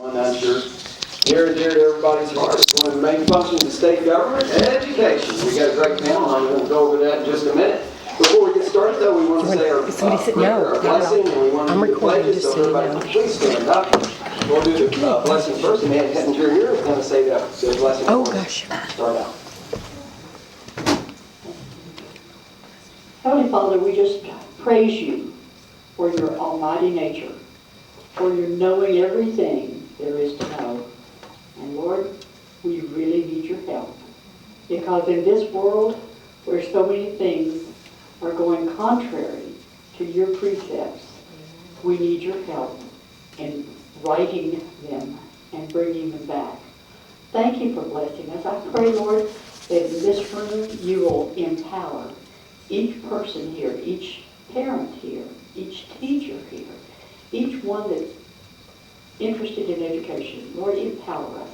One that's near and dear to everybody's heart. It's one of the main functions of state government and education. We got a great panel. I'm going to go over that in just a minute. Before we get started, though, we want to say our blessing, and we want to do the pledges, so everybody please stand up. We'll do the blessing first, and Ed Hettinger here is going to say the blessing. Oh, gosh. Start out. Heavenly Father, we just praise you for your almighty nature, for your knowing everything there is to know. And Lord, we really need your help. Because in this world where so many things are going contrary to your precepts, we need your help in righting them and bringing them back. Thank you for blessing us. I pray, Lord, that in this room you will empower each person here, each parent here, each teacher here, each one that's interested in education. Lord, empower us.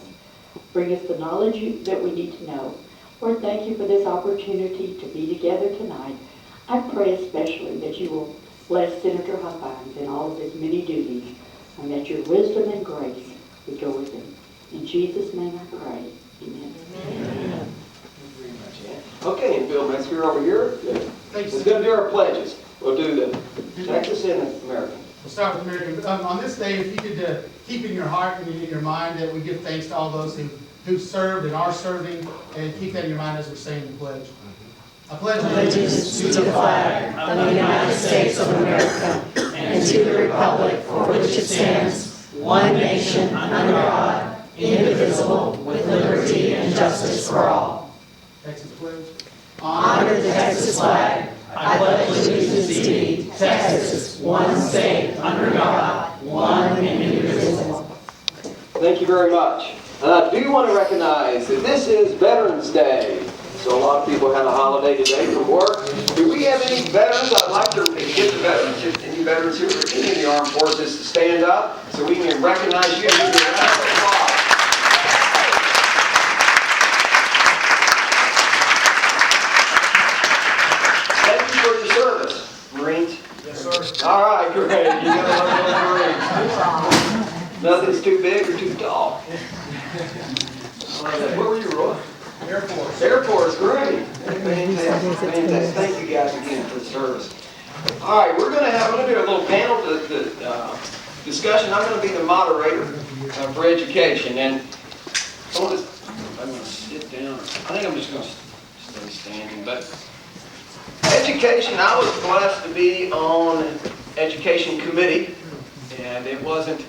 Bring us the knowledge that we need to know. Lord, thank you for this opportunity to be together tonight. I pray especially that you will bless Senator Huffines in all of his many duties, and that your wisdom and grace would go with him. In Jesus' name I pray. Amen. Amen. Okay, and Bill Metzger over here is going to do our pledges. We'll do the Texas and American. We'll start with American. On this day, if you could keep in your heart and in your mind that we give thanks to all those who served and are serving, and keep that in your mind as we're saying the pledge. I pledge allegiance to the flag of the United States of America and to the republic for which it stands, one nation under God, indivisible, with liberty and justice for all. Texas pledge. Honor the Texas flag. I pledge allegiance to thee, Texas, one state, under God, one and indivisible. Thank you very much. And I do want to recognize that this is Veterans Day. So a lot of people have a holiday today from work. Do we have any veterans? I'd like to get the veterans, any veterans who are in the armed forces, to stand up so we can recognize you and give you a round of applause. Thank you for your service, Marines. Yes, sir. All right, great. You got those Marines. Nothing's too big or too tall. Where were you, Roy? Air Force. Air Force, great. Fantastic, fantastic. Thank you guys again for the service. All right, I'm going to do a little panel discussion. I'm going to be the moderator for education. And I'm going to sit down. I think I'm just going to stay standing. But education, I was blessed to be on education committee. And it wasn't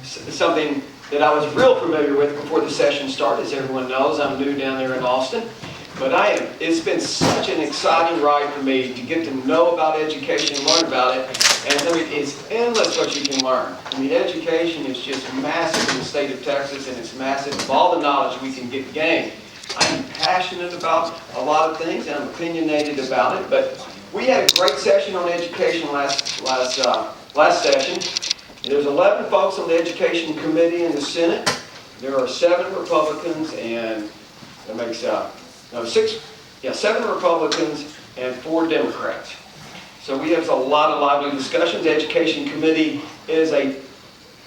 something that I was real familiar with before the session started. As everyone knows, I'm new down there in Austin. But it's been such an exciting ride for me to get to know about education, learn about it. And I mean, it's endless what you can learn. I mean, education is just massive in the state of Texas, and it's massive of all the knowledge we can gain. I'm passionate about a lot of things, and I'm opinionated about it. But we had a great session on education last session. There's 11 folks on the Education Committee in the Senate. There are 7 Republicans, and that makes 7 Republicans and 4 Democrats. So we have a lot of lively discussions. The Education Committee is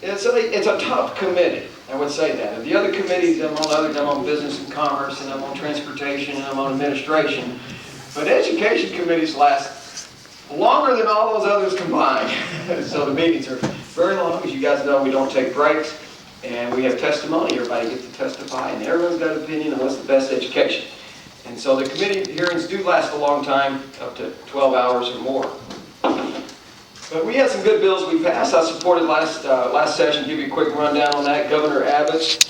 it's a tough committee. I would say that. The other committees, I'm on business and commerce, and I'm on transportation, and I'm on administration. But Education committees last longer than all those others combined. So the meetings are very long. As you guys know, we don't take breaks, and we have testimony. Everybody gets to testify, and everyone's got an opinion on what's the best education. And so the committee hearings do last a long time, up to 12 hours or more. But we had some good bills we passed. I supported last session. Give you a quick rundown on that. Governor Abbott's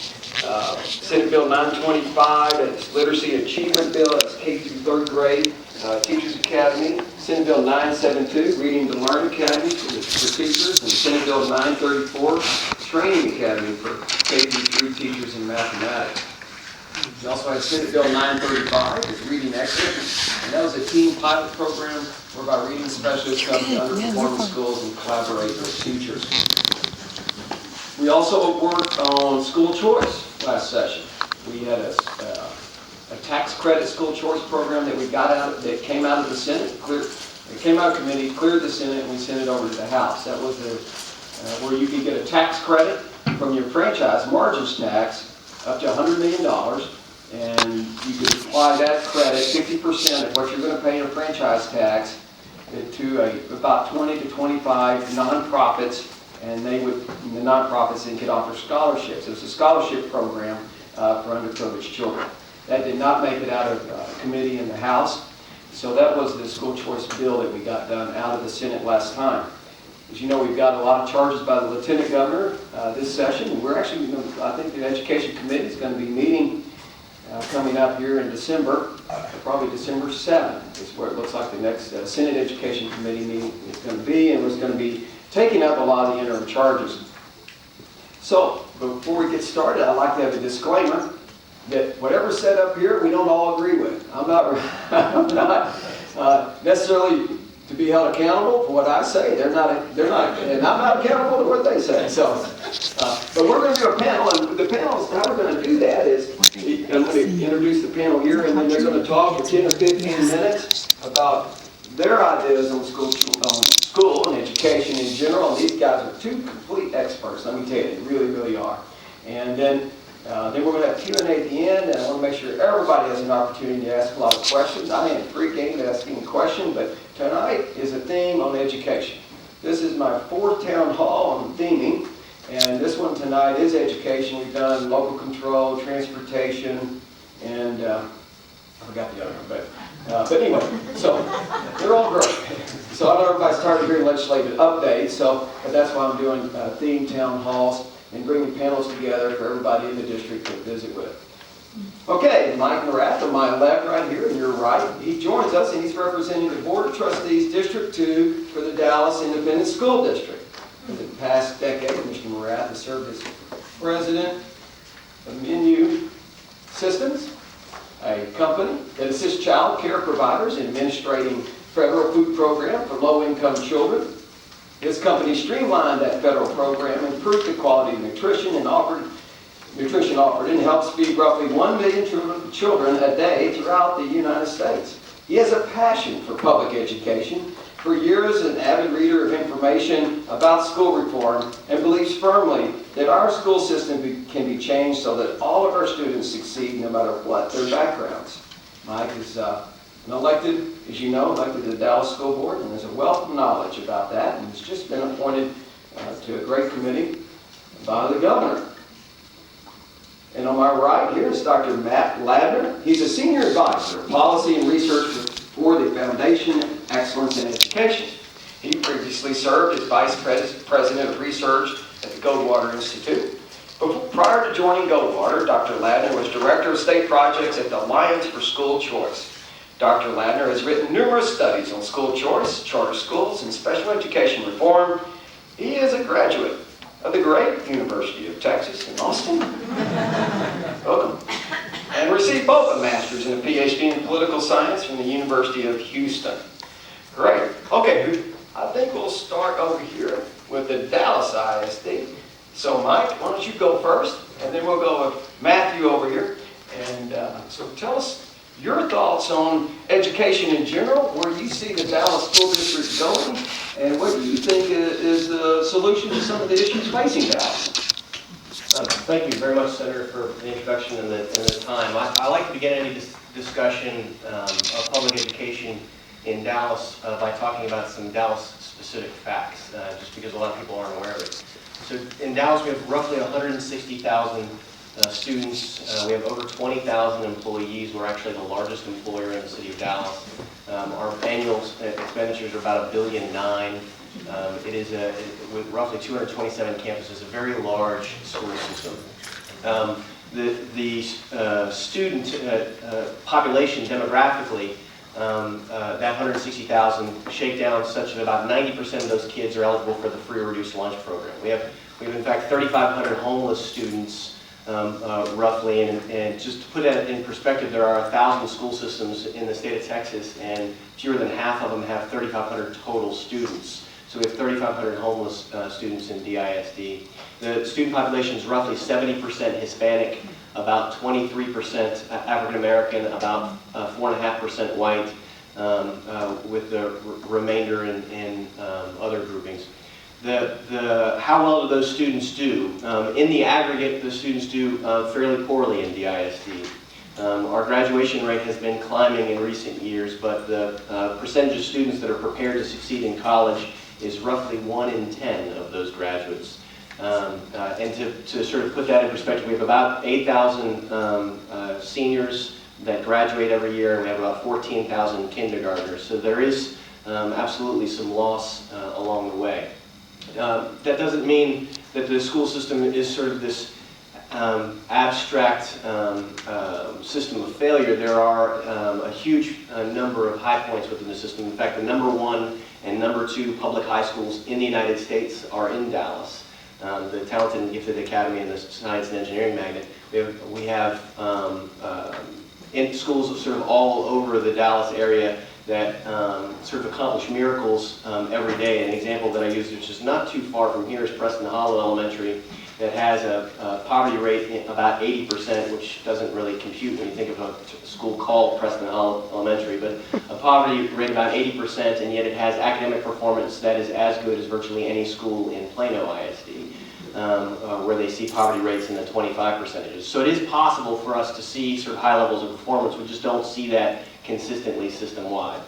Senate Bill 925, that's Literacy Achievement Bill, that's K through 3rd grade. Teachers Academy, Senate Bill 972, Reading to Learn Academy for teachers, and Senate Bill 934, Training Academy for K through 3 teachers in mathematics. We also had Senate Bill 935, is Reading Excellence, and that was a team pilot program whereby reading specialists come to underperforming schools and collaborate with teachers. We also worked on school choice last session. We had a tax credit school choice program that came out of the Senate. It came out of committee, cleared the Senate, and we sent it over to the House. That was where you could get a tax credit from your franchise margins tax up to $100 million, and you could apply that credit, 50% of what you're going to pay in franchise tax, to about 20 to 25 nonprofits, and the nonprofits then could offer scholarships. It was a scholarship program for underprivileged children. That did not make it out of committee in the House, so that was the school choice bill that we got done out of the Senate last time. As you know, we've got a lot of charges by the Lieutenant Governor this session. We're actually, I think the Education Committee is going to be meeting coming up here in December, probably December 7th is where it looks like the next Senate Education Committee meeting is going to be, and was going to be taking up a lot of the interim charges. So, before we get started, I'd like to have a disclaimer that whatever's said up here, we don't all agree with. I'm not necessarily to be held accountable for what I say. They're not, and I'm not accountable to what they say. So, but we're going to do a panel, and the panel, how we're going to do that is, I'm going to introduce the panel here, and then they're going to talk for 10 or 15 minutes about their ideas on school and education in general. And these guys are two complete experts. Let me tell you, they really, really are. And then we're going to have Q&A at the end, and I want to make sure everybody has an opportunity to ask a lot of questions. I am free game to ask any question, but tonight is a theme on education. This is my 4th town hall on theming, and this one tonight is education. We've done local control, transportation, and I forgot the other one, but anyway, so they're all great. So I know everybody's tired of hearing legislative updates, but that's why I'm doing theme town halls and bringing panels together for everybody in the district to visit with. Okay, Mike Morath on my left right here, and your right. He joins us, and he's representing the Board of Trustees, District 2 for the Dallas Independent School District. For the past decade, Mr. Morath has served as president of Menu Systems, a company that assists child care providers in administrating federal food program for low-income children. His company streamlined that federal program, improved the quality of nutrition offered, and helps feed roughly 1 million children a day throughout the United States. He has a passion for public education. For years, an avid reader of information about school reform, and believes firmly that our school system can be changed so that all of our students succeed no matter what their backgrounds. Mike is elected to the Dallas School Board, and has a wealth of knowledge about that, and has just been appointed to a great committee by the governor. And on my right here is Dr. Matt Ladner. He's a senior advisor of policy and research for the Foundation Excellence in Education. He previously served as vice president of research at the Goldwater Institute. Prior to joining Goldwater, Dr. Ladner was director of state projects at the Alliance for School Choice. Dr. Ladner has written numerous studies on school choice, charter schools, and special education reform. He is a graduate of the great University of Texas in Austin. Welcome. And received both a master's and a PhD in political science from the University of Houston. Great. Okay, I think we'll start over here with the Dallas ISD. So Mike, why don't you go first, and then we'll go with Matthew over here. And so tell us your thoughts on education in general, where you see the Dallas School District going, and what do you think is the solution to some of the issues facing Dallas? Thank you very much, Senator, for the introduction and the time. I like to begin any discussion of public education in Dallas by talking about some Dallas-specific facts, just because a lot of people aren't aware of it. So in Dallas, we have roughly 160,000 students. We have over 20,000 employees. We're actually the largest employer in the city of Dallas. Our annual expenditures are about $1.9 billion. It is with roughly 227 campuses, a very large school system. The student population demographically, that 160,000 shake down such that about 90% of those kids are eligible for the free or reduced lunch program. We have in fact 3,500 homeless students roughly, and just to put that in perspective, there are 1,000 school systems in the state of Texas, and fewer than half of them have 3,500 total students. So we have 3,500 homeless students in DISD. The student population is roughly 70% Hispanic, about 23% African American, about 4.5% white, with the remainder in other groupings. how well do those students do? In the aggregate, the students do fairly poorly in DISD. Our graduation rate has been climbing in recent years, but the percentage of students that are prepared to succeed in college is roughly 1 in 10 of those graduates. And to sort of put that in perspective, we have about 8,000 seniors that graduate every year, and we have about 14,000 kindergartners. So there is absolutely some loss along the way. That doesn't mean that the school system is sort of this abstract system of failure. There are a huge number of high points within the system. In fact, the #1 and #2 public high schools in the United States are in Dallas. The Talented and Gifted Academy and the Science and Engineering Magnet. We have in schools sort of all over the Dallas area that sort of accomplish miracles every day. An example that I use, which is not too far from here, is Preston Hollow Elementary, that has a poverty rate about 80%, which doesn't really compute when you think of a school called Preston Hollow Elementary, but a poverty rate about 80%, and yet it has academic performance that is as good as virtually any school in Plano ISD, where they see poverty rates in the 25%. So it is possible for us to see sort of high levels of performance. We just don't see that consistently system-wide.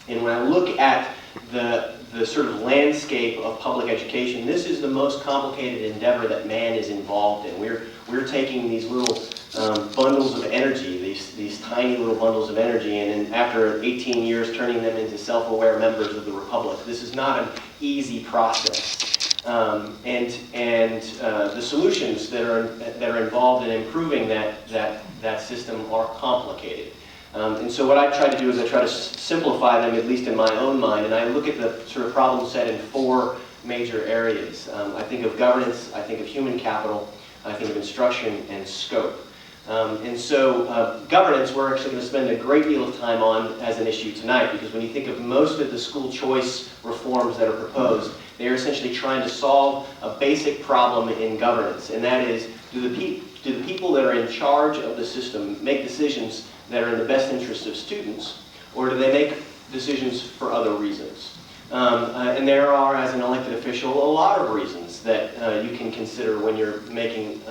And when I look at the sort of landscape of public education, this is the most complicated endeavor that man is involved in. We're taking these little bundles of energy, these tiny little bundles of energy, and then after 18 years turning them into self-aware members of the Republic. This is not an easy process. And the solutions that are involved in improving that system are complicated. And so what I try to do is I try to simplify them, at least in my own mind, and I look at the sort of problem set in 4 major areas. I think of governance, I think of human capital, I think of instruction, and scope. And so governance, we're actually going to spend a great deal of time on as an issue tonight, because when you think of most of the school choice reforms that are proposed, they're essentially trying to solve a basic problem in governance, and that is, do the people that are in charge of the system make decisions that are in the best interest of students, or do they make decisions for other reasons? And there are, as an elected official, a lot of reasons that you can consider when you're making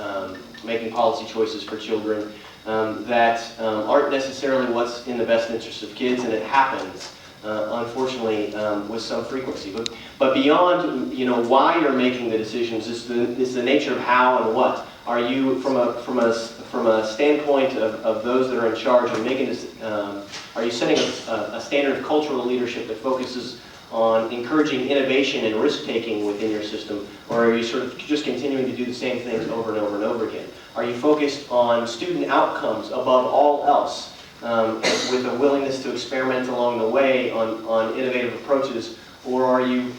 policy choices for children that aren't necessarily what's in the best interest of kids, and it happens, unfortunately, with some frequency. But beyond, why you're making the decisions is the nature of how and what. Are you, from a standpoint of those that are in charge and making this, are you setting a standard of cultural leadership that focuses on encouraging innovation and risk-taking within your system, or are you sort of just continuing to do the same things over and over and over again? Are you focused on student outcomes above all else, with a willingness to experiment along the way on innovative approaches, or are you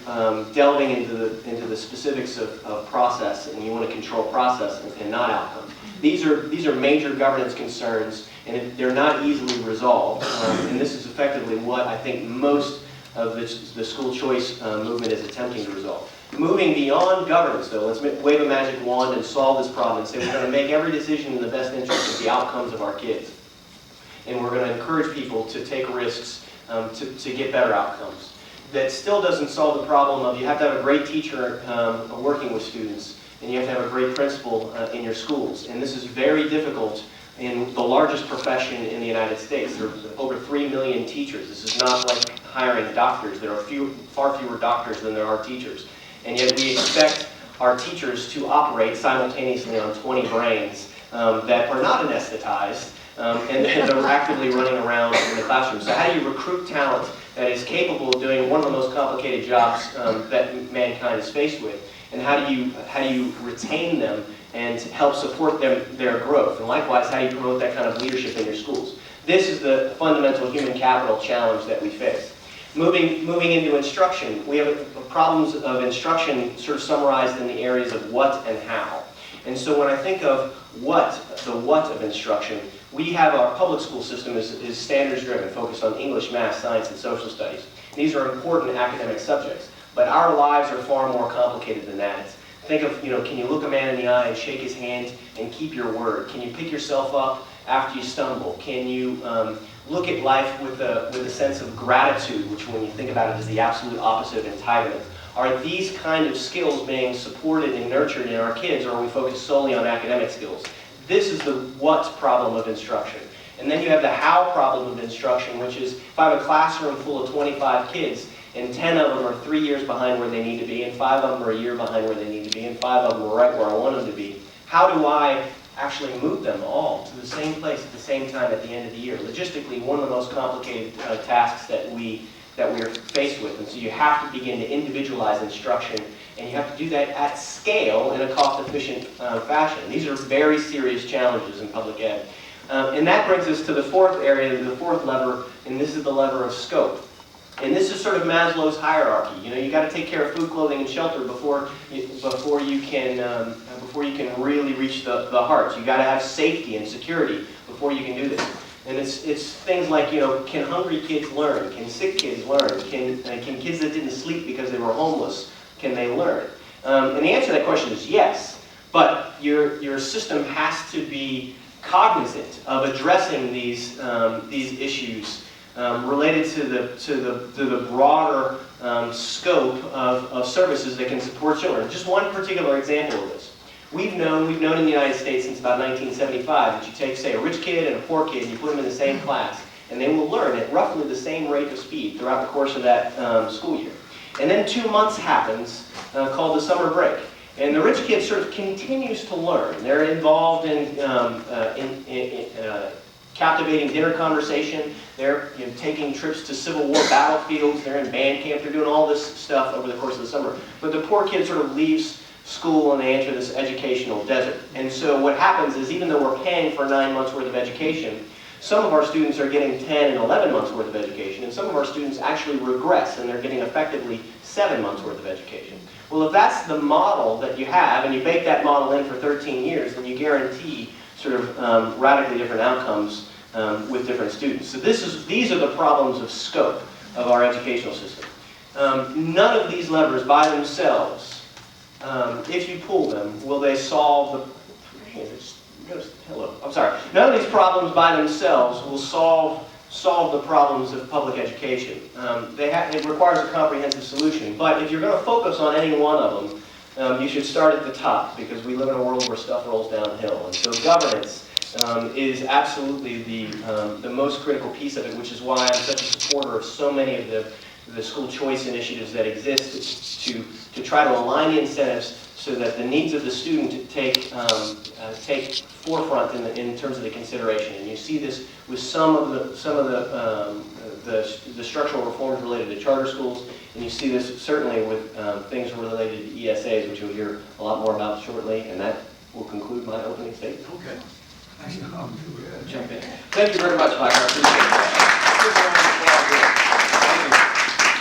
delving into the specifics of process, and you want to control process and not outcome? These are major governance concerns, and they're not easily resolved. And this is effectively what I think most of the school choice movement is attempting to resolve. Moving beyond governance, though, let's wave a magic wand and solve this problem and say we're going to make every decision in the best interest of the outcomes of our kids. And we're going to encourage people to take risks to get better outcomes. That still doesn't solve the problem of you have to have a great teacher working with students, and you have to have a great principal in your schools. And this is very difficult in the largest profession in the United States. There are over 3 million teachers. This is not like hiring doctors. There are far fewer doctors than there are teachers. And yet we expect our teachers to operate simultaneously on 20 brains that are not anesthetized and that are actively running around in the classroom. So how do you recruit talent that is capable of doing one of the most complicated jobs that mankind is faced with? And how do you retain them and help support their growth? And likewise, how do you promote that kind of leadership in your schools? This is the fundamental human capital challenge that we face. Moving into instruction, we have problems of instruction sort of summarized in the areas of what and how. And so when I think of the what of instruction, we have our public school system is standards driven, focused on English, math, science, and social studies. These are important academic subjects, but our lives are far more complicated than that. Think of, can you look a man in the eye and shake his hand and keep your word? Can you pick yourself up after you stumble? Can you look at life with a sense of gratitude, which when you think about it is the absolute opposite of entitlement? Are these kind of skills being supported and nurtured in our kids, or are we focused solely on academic skills? This is the what problem of instruction. And then you have the how problem of instruction, which is if I have a classroom full of 25 kids, and 10 of them are 3 years behind where they need to be, and 5 of them are a year behind where they need to be, and 5 of them are right where I want them to be, how do I actually move them all to the same place at the same time at the end of the year? Logistically, one of the most complicated tasks that we are faced with. And so you have to begin to individualize instruction, and you have to do that at scale in a cost-efficient fashion. These are very serious challenges in public ed. And that brings us to the fourth area, the fourth lever, and this is the lever of scope. And this is sort of Maslow's hierarchy. You know, you got to take care of food, clothing, and shelter before you can really reach the heart. You got to have safety and security before you can do this. And it's things like, you know, can hungry kids learn? Can sick kids learn? Can kids that didn't sleep because they were homeless, can they learn? And the answer to that question is yes. But your system has to be cognizant of addressing these issues related to the broader scope of services that can support children. Just one particular example of this. We've known in the United States since about 1975 that you take, say, a rich kid and a poor kid and you put them in the same class, and they will learn at roughly the same rate of speed throughout the course of that school year. And then 2 months happens called the summer break. And the rich kid sort of continues to learn. They're involved in captivating dinner conversation. They're taking trips to Civil War battlefields. They're in band camp. They're doing all this stuff over the course of the summer. But the poor kid sort of leaves school and they enter this educational desert. And so what happens is, even though we're paying for 9 months worth of education, some of our students are getting 10 and 11 months worth of education, and some of our students actually regress and they're getting effectively 7 months worth of education. Well, if that's the model that you have, and you bake that model in for 13 years, then you guarantee sort of radically different outcomes with different students. So these are the problems of scope of our educational system. None of these levers by themselves, if you pull them, will they solve the... Hello, I'm sorry. None of these problems by themselves will solve the problems of public education. It requires a comprehensive solution, but if you're going to focus on any one of them, you should start at the top, because we live in a world where stuff rolls downhill. And so governance is absolutely the most critical piece of it, which is why I'm such a supporter of so many of the school choice initiatives that exist to try to align the incentives so that the needs of the student take forefront in terms of the consideration. And you see this with some of the structural reforms related to charter schools, and you see this certainly with things related to ESAs, which you'll hear a lot more about shortly. And that will conclude my opening statement. Okay. Jump in. Thank you very much, Mike. I appreciate that.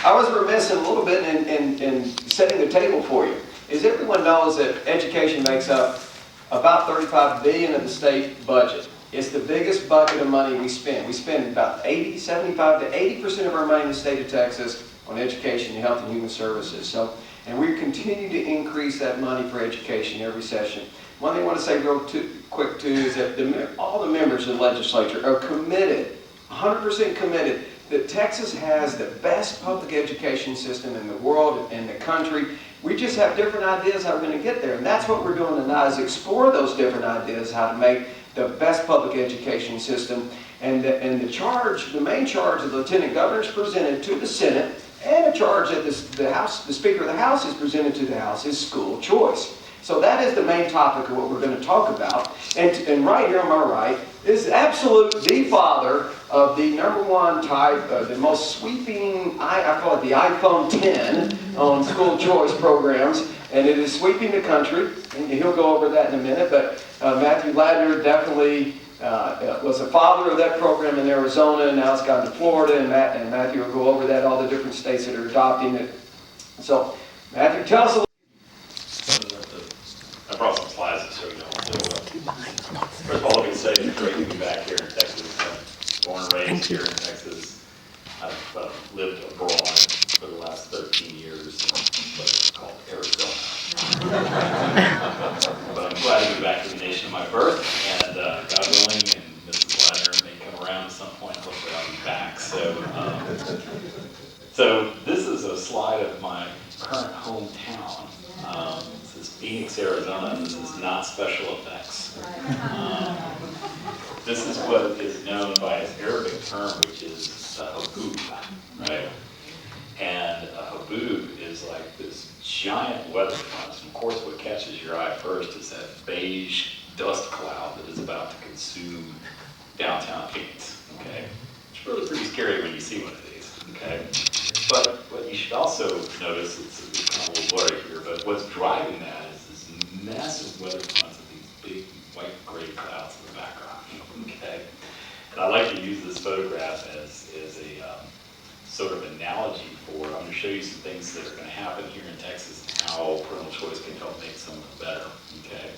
I was remiss a little bit in setting the table for you. As everyone knows, that education makes up about $35 billion of the state budget. It's the biggest bucket of money we spend. We spend about 75 to 80% of our money in the state of Texas on education, health, and human services. So, and we continue to increase that money for education every session. One thing I want to say real quick too is that all the members of the legislature are committed, 100% committed, that Texas has the best public education system in the world and the country. We just have different ideas how we're going to get there. And that's what we're doing tonight, is explore those different ideas how to make the best public education system. And the main charge the Lieutenant Governor has presented to the Senate, and a charge that the Speaker of the House has presented to the House, is school choice. So that is the main topic of what we're going to talk about. And right here on my right is the father of the #1 type, the most sweeping, I call it the iPhone 10 on school choice programs. And it is sweeping the country, and he'll go over that in a minute. But Matthew Ladner definitely was a father of that program in Arizona, and now it's gone to Florida, and Matthew will go over that, all the different states that are adopting it. So, Matthew, tell us a little. I brought some slides to show you all. First of all, let me say it's great to be back here in Texas. I'm born and raised here in Texas. I've lived abroad for the last 13 years in what is called Arizona. But I'm glad to be back in the nation of my birth, and God willing, and Mrs. Ladner may come around at some point. Hopefully I'll be back. So this is a slide of my current hometown. This is Phoenix, Arizona. This is not special effects. This is what is known by its Arabic term, which is haboob, right? And a haboob is like this giant weather front. And of course, what catches your eye first is that beige dust cloud that is about to consume downtown Phoenix, okay? It's really pretty scary when you see one of these, okay? But what you should also notice, it's kind of a little blurry here, but what's driving that is this massive weather fronts of these big white gray clouds in the background, okay? And I like to use this photograph as a sort of analogy for, I'm going to show you some things that are going to happen here in Texas and how parental choice can help make some of them better, okay?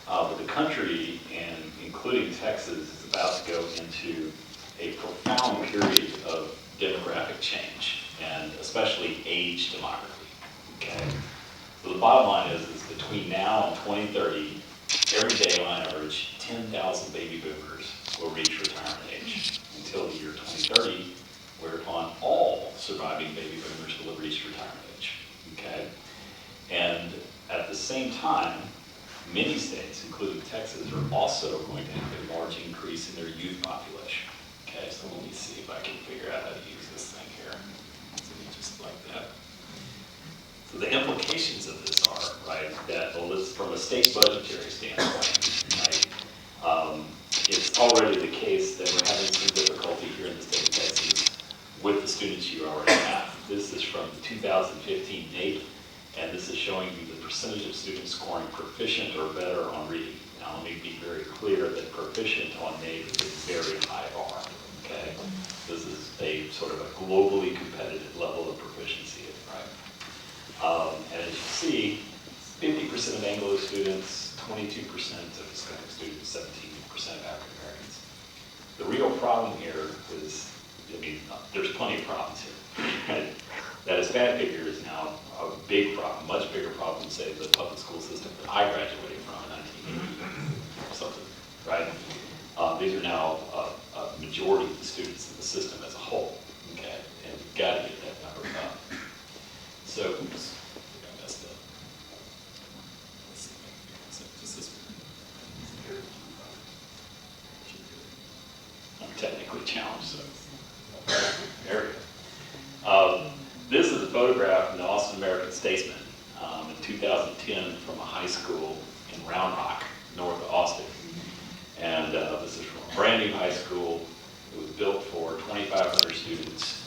But the country, and including Texas, is about to go into a profound period of demographic change, and especially age demography, okay? So the bottom line is between now and 2030, every day on average, 10,000 baby boomers will reach retirement age until the year 2030, whereupon all surviving baby boomers will have reached retirement age, okay? And at the same time, many states, including Texas, are also going to have a large increase in their youth population. Okay, so let me see if I can figure out how to use this thing here. So just like that. So the implications of this are, right, that from a state budgetary standpoint, right, it's already the case that we're having some difficulty here in the state of Texas with the students you already have. This is from the 2015 NAEP, and this is showing you the percentage of students scoring proficient or better on reading. Now, let me be very clear that proficient on NAEP is a very high bar, okay? This is a sort of a globally competitive level of proficiency, right? And as you see, 50% of Anglo students, 22% of Hispanic students, 17% of African Americans. The real problem here is, I mean, there's plenty of problems here, right? That Hispanic figure is now a big problem, much bigger problem than, say, the public school system that I graduated from in 1980 or something, right? These are now a majority of the students in the system as a whole, okay? And we've got to get that number up. So, oops, I think I messed up. Let's see if I can figure this out. Just this one. I'm technically challenged, so there we go. This is a photograph in the Austin American Statesman in 2010 from a high school in Round Rock, north of Austin. And this is from a brand new high school. It was built for 2,500 students.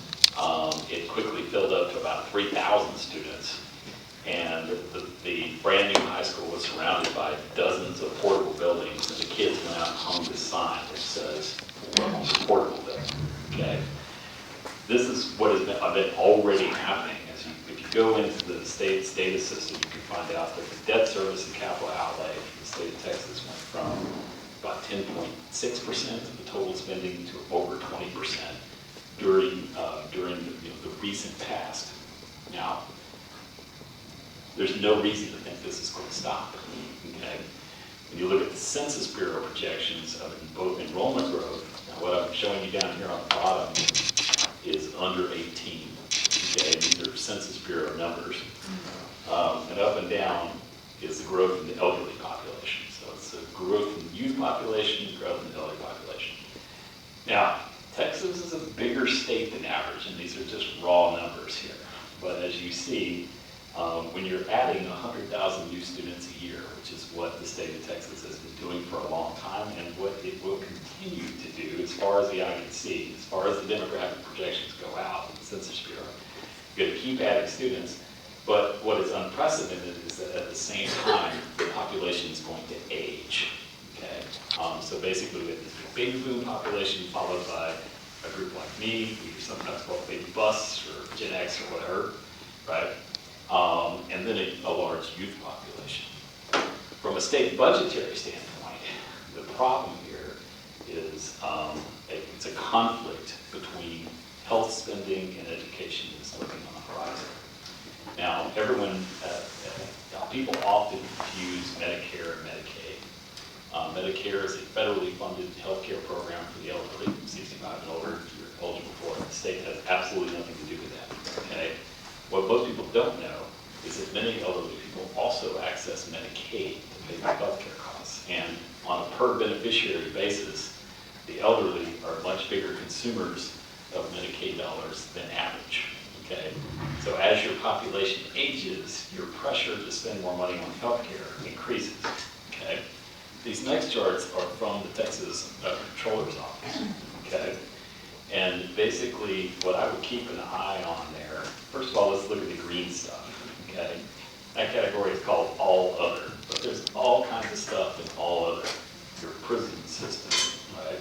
It quickly filled up to about 3,000 students. And the brand new high school was surrounded by dozens of portable buildings, and the kids went out and hung this sign that says, "Welcome to portable building." Okay? This is what has been already happening. If you go into the state's data system, you can find out that the debt service and capital outlay for the state of Texas went from about 10.6% of the total spending to over 20% during the recent past. Now, there's no reason to think this is going to stop. Okay? When you look at the Census Bureau projections of both enrollment growth, now what I'm showing you down here on the bottom is under 18. Okay, these are Census Bureau numbers. And up and down is the growth in the elderly population. So it's the growth in the youth population, growth in the elderly population. Now, Texas is a bigger state than average, and these are just raw numbers here. But as you see, when you're adding 100,000 new students a year, which is what the state of Texas has been doing for a long time, and what it will continue to do as far as the eye can see, as far as the demographic projections go out in the Census Bureau, you're going to keep adding students. But what is unprecedented is that at the same time, the population is going to age. Okay, so basically, we have this baby boom population followed by a group like me, we sometimes call baby bus or Gen X or whatever, right? And then a large youth population. From a state budgetary standpoint, the problem here is it's a conflict between health spending and education that's looking on the horizon. Now, people often confuse Medicare and Medicaid. Medicare is a federally funded health care program for the elderly, 65 and older, if you're eligible for it. The state has absolutely nothing to do with that, okay? What most people don't know is that many elderly people also access Medicaid to pay their healthcare costs. And on a per beneficiary basis, the elderly are much bigger consumers of Medicaid dollars than average, okay? So as your population ages, your pressure to spend more money on healthcare increases, okay? These next charts are from the Texas Comptroller's Office, okay? And basically, what I would keep an eye on there, first of all, let's look at the green stuff, okay? That category is called all other, but there's all kinds of stuff in all other. Your prison system, right?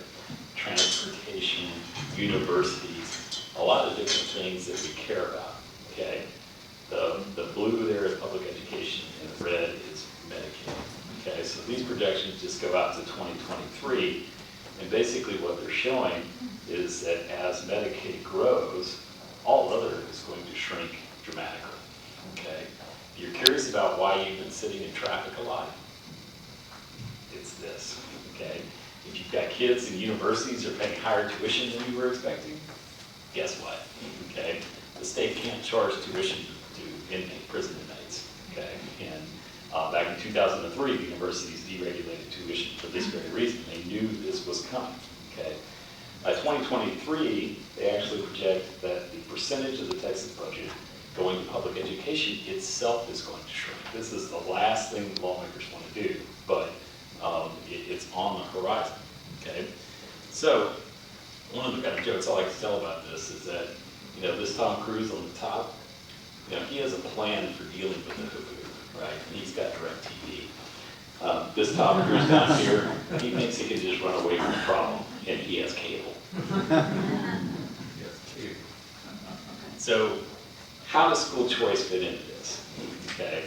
Transportation, universities, a lot of different things that we care about, okay? The blue there is public education and the red is Medicaid, okay? So these projections just go out to 2023, and basically what they're showing is that as Medicaid grows, all other is going to shrink dramatically, okay? If you're curious about why you've been sitting in traffic a lot, it's this, okay? If you've got kids in universities that are paying higher tuition than you were expecting, guess what, okay? The state can't charge tuition to prison inmates, okay? And back in 2003, the universities deregulated tuition for this very reason. They knew this was coming, okay? By 2023, they actually project that the percentage of the Texas budget going to public education itself is going to shrink. This is the last thing lawmakers want to do, but it's on the horizon, okay? So, one of the kind of jokes I like to tell about this is that, you know, this Tom Cruise on the top, you know, he has a plan for dealing with the hoopoo, right? And he's got DirecTV. This Tom Cruise down here, he thinks he can just run away from the problem, and he has cable. So, how does school choice fit into this? Okay.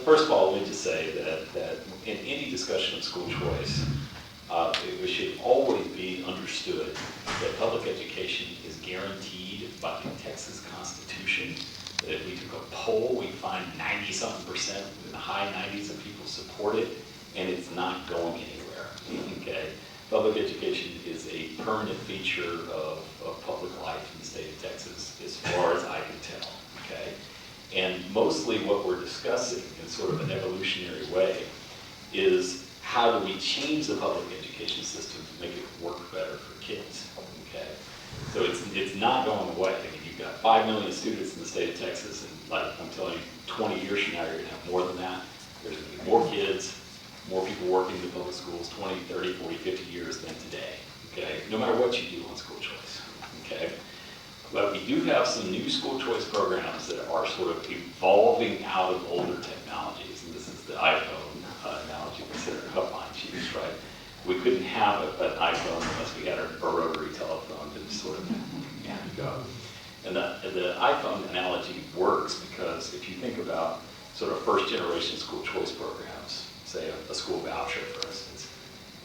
First of all, let me just say that in any discussion of school choice, it should always be understood that public education is guaranteed by the Texas Constitution. That if we took a poll, we'd find 90-something%, in the high 90s of people support it, and it's not going anywhere, okay? Public education is a permanent feature of public life in the state of Texas, as far as I can tell, okay? And mostly what we're discussing in sort of an evolutionary way is how do we change the public education system to make it work better for kids, okay? So it's not going away. I mean, you've got 5 million students in the state of Texas, and like I'm telling you, 20 years from now, you're gonna have more than that. There's gonna be more kids, more people working in the public schools 20, 30, 40, 50 years than today, okay? No matter what you do on school choice, okay? But we do have some new school choice programs that are sort of evolving out of older technologies, and this is the iPhone analogy considered Huffines use, right? We couldn't have an iPhone unless we had a rotary telephone to just sort of go. And the iPhone analogy works because if you think about sort of first generation school choice programs, say a school voucher, for instance,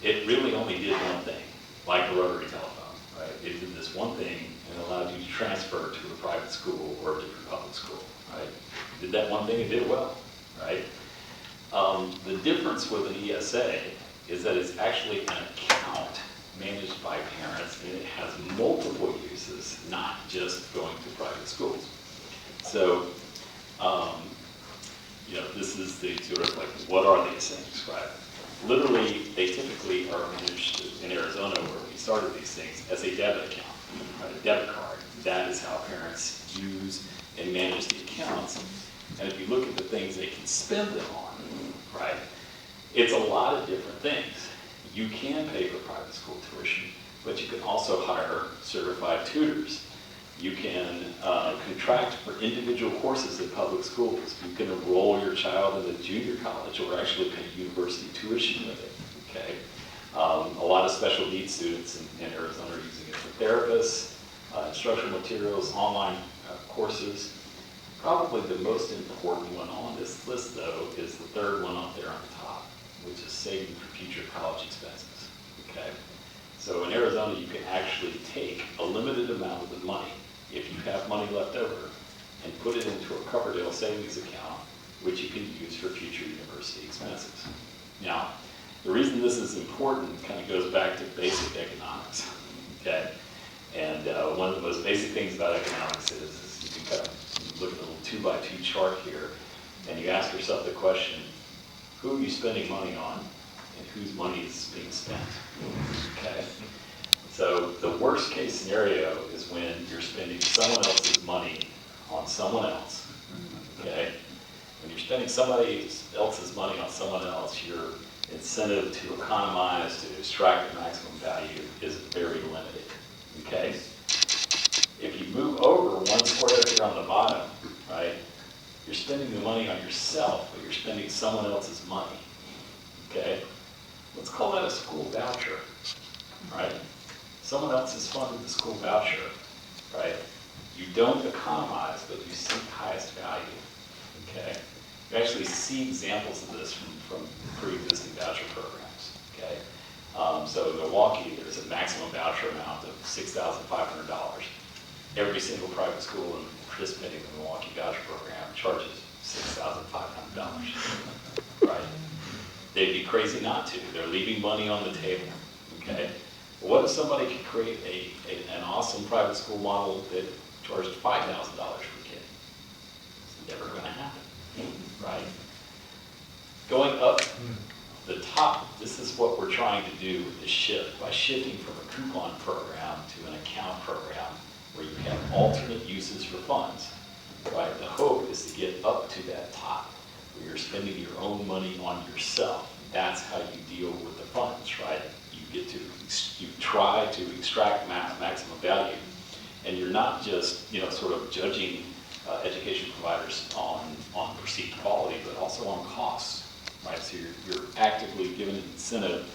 it really only did one thing, like a rotary telephone, right? It did this one thing and allowed you to transfer to a private school or a different public school, right? It did that one thing and did it well, right? The difference with an ESA is that it's actually an account managed by parents, and it has multiple uses, not just going to private schools. So, you know, this is the sort of like, what are these things, right? Literally, they typically are managed in Arizona, where we started these things, as a debit account, right? A debit card. That is how parents use and manage the accounts. And if you look at the things they can spend them on, right? It's a lot of different things. You can pay for private school tuition, but you can also hire certified tutors. You can contract for individual courses in public schools. You can enroll your child in a junior college or actually pay university tuition with it, okay? A lot of special needs students in Arizona are using it for therapists, instructional materials, online courses. Probably the most important one on this list, though, is the third one up there on the top, which is saving for future college expenses, okay? So in Arizona, you can actually take a limited amount of the money, if you have money left over, and put it into a Coverdale savings account, which you can use for future university expenses. Now, the reason this is important kind of goes back to basic economics, okay? And one of the most basic things about economics is you can kind of look at a little 2x2 chart here, and you ask yourself the question, who are you spending money on, and whose money is being spent? Okay? So the worst case scenario is when you're spending someone else's money on someone else. Okay? When you're spending somebody else's money on someone else, your incentive to economize, to extract the maximum value is very limited. Okay? If you move over one square here on the bottom, right, you're spending the money on yourself, but you're spending someone else's money. Okay? Let's call that a school voucher, right? Someone else has funded the school voucher, right? You don't economize, but you seek highest value. Okay? You actually see examples of this from pre-existing voucher programs. Okay? So in Milwaukee, there's a maximum voucher amount of $6,500. Every single private school participating in the Milwaukee voucher program charges $6,500. Right? They'd be crazy not to. They're leaving money on the table. Okay? But what if somebody could create an awesome private school model that charged $5,000 for a kid? It's never going to happen. Right? Going up the top, this is what we're trying to do with this shift. By shifting from a coupon program to an account program where you have alternate uses for funds, right? The hope is to get up to that top where you're spending your own money on yourself. That's how you deal with the funds, right? You try to extract maximum value, and you're not just, sort of judging education providers on perceived quality, but also on costs, right? So you're actively given an incentive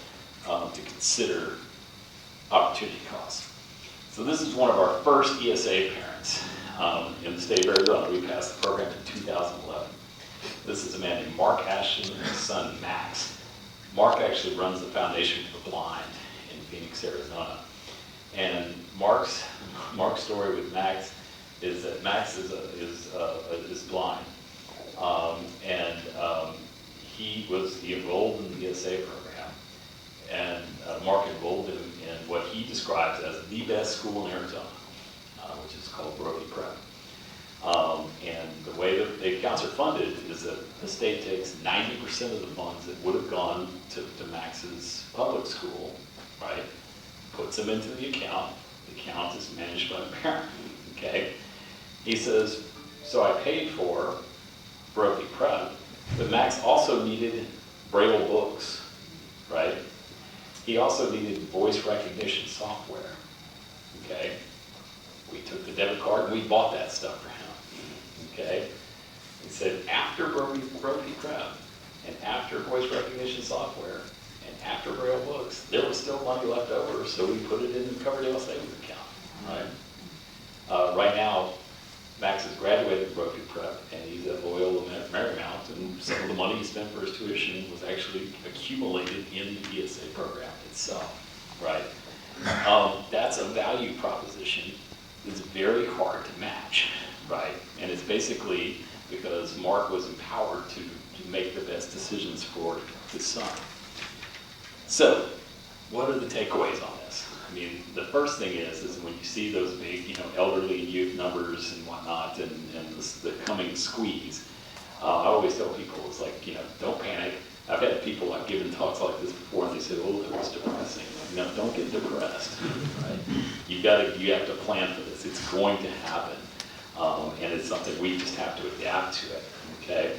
to consider opportunity costs. So this is one of our first ESA parents in the state of Arizona. We passed the program in 2011. This is a man named Mark Ashton and his son Max. Mark actually runs the Foundation for the Blind in Phoenix, Arizona. And Mark's story with Max is that Max is blind, he enrolled in the ESA program, and Mark enrolled him in what he describes as the best school in Arizona, which is called Brody Prep. And the way that the accounts are funded is that the state takes 90% of the funds that would have gone to Max's public school, right, puts them into the account. The account is managed by the parent, okay? He says, so I paid for Brody Prep, but Max also needed Braille books, right? He also needed voice recognition software, okay? We took the debit card and we bought that stuff for him, okay? He said after Brody Prep and after voice recognition software and after Braille books, there was still money left over, so we put it in the Coverdale savings account, right? Right now, Max has graduated from Brody Prep and he's at Loyola Marymount, and some of the money he spent for his tuition was actually accumulated in the ESA program itself, right? That's a value proposition that's very hard to match, right? And it's basically because Mark was empowered to make the best decisions for his son. So, what are the takeaways on this? I mean, the first thing is when you see those big, elderly and youth numbers and whatnot, and the coming squeeze, I always tell people, it's like, don't panic. I've had people, I've given talks like this before, and they say, oh, that was depressing. No, don't get depressed, right? You have to plan for this. It's going to happen, and it's something we just have to adapt to it, okay?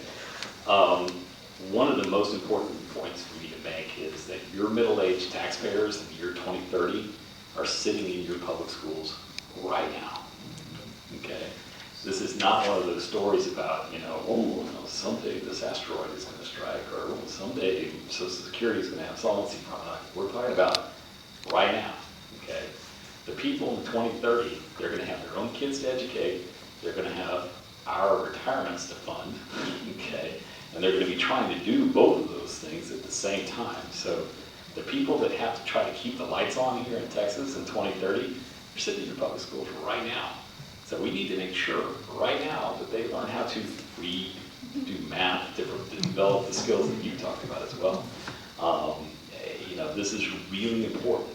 One of the most important points for me to make is that your middle-aged taxpayers in the year 2030 are sitting in your public schools right now, okay? This is not one of those stories about, someday this asteroid is going to strike, or someday Social Security is going to have solvency product. We're talking about right now, okay? The people in 2030, they're going to have their own kids to educate, they're going to have our retirements to fund, okay? And they're going to be trying to do both of those things at the same time. So the people that have to try to keep the lights on here in Texas in 2030, they're sitting in your public schools right now. So we need to make sure right now that they learn how to read, do math, to develop the skills that you talked about as well. This is really important,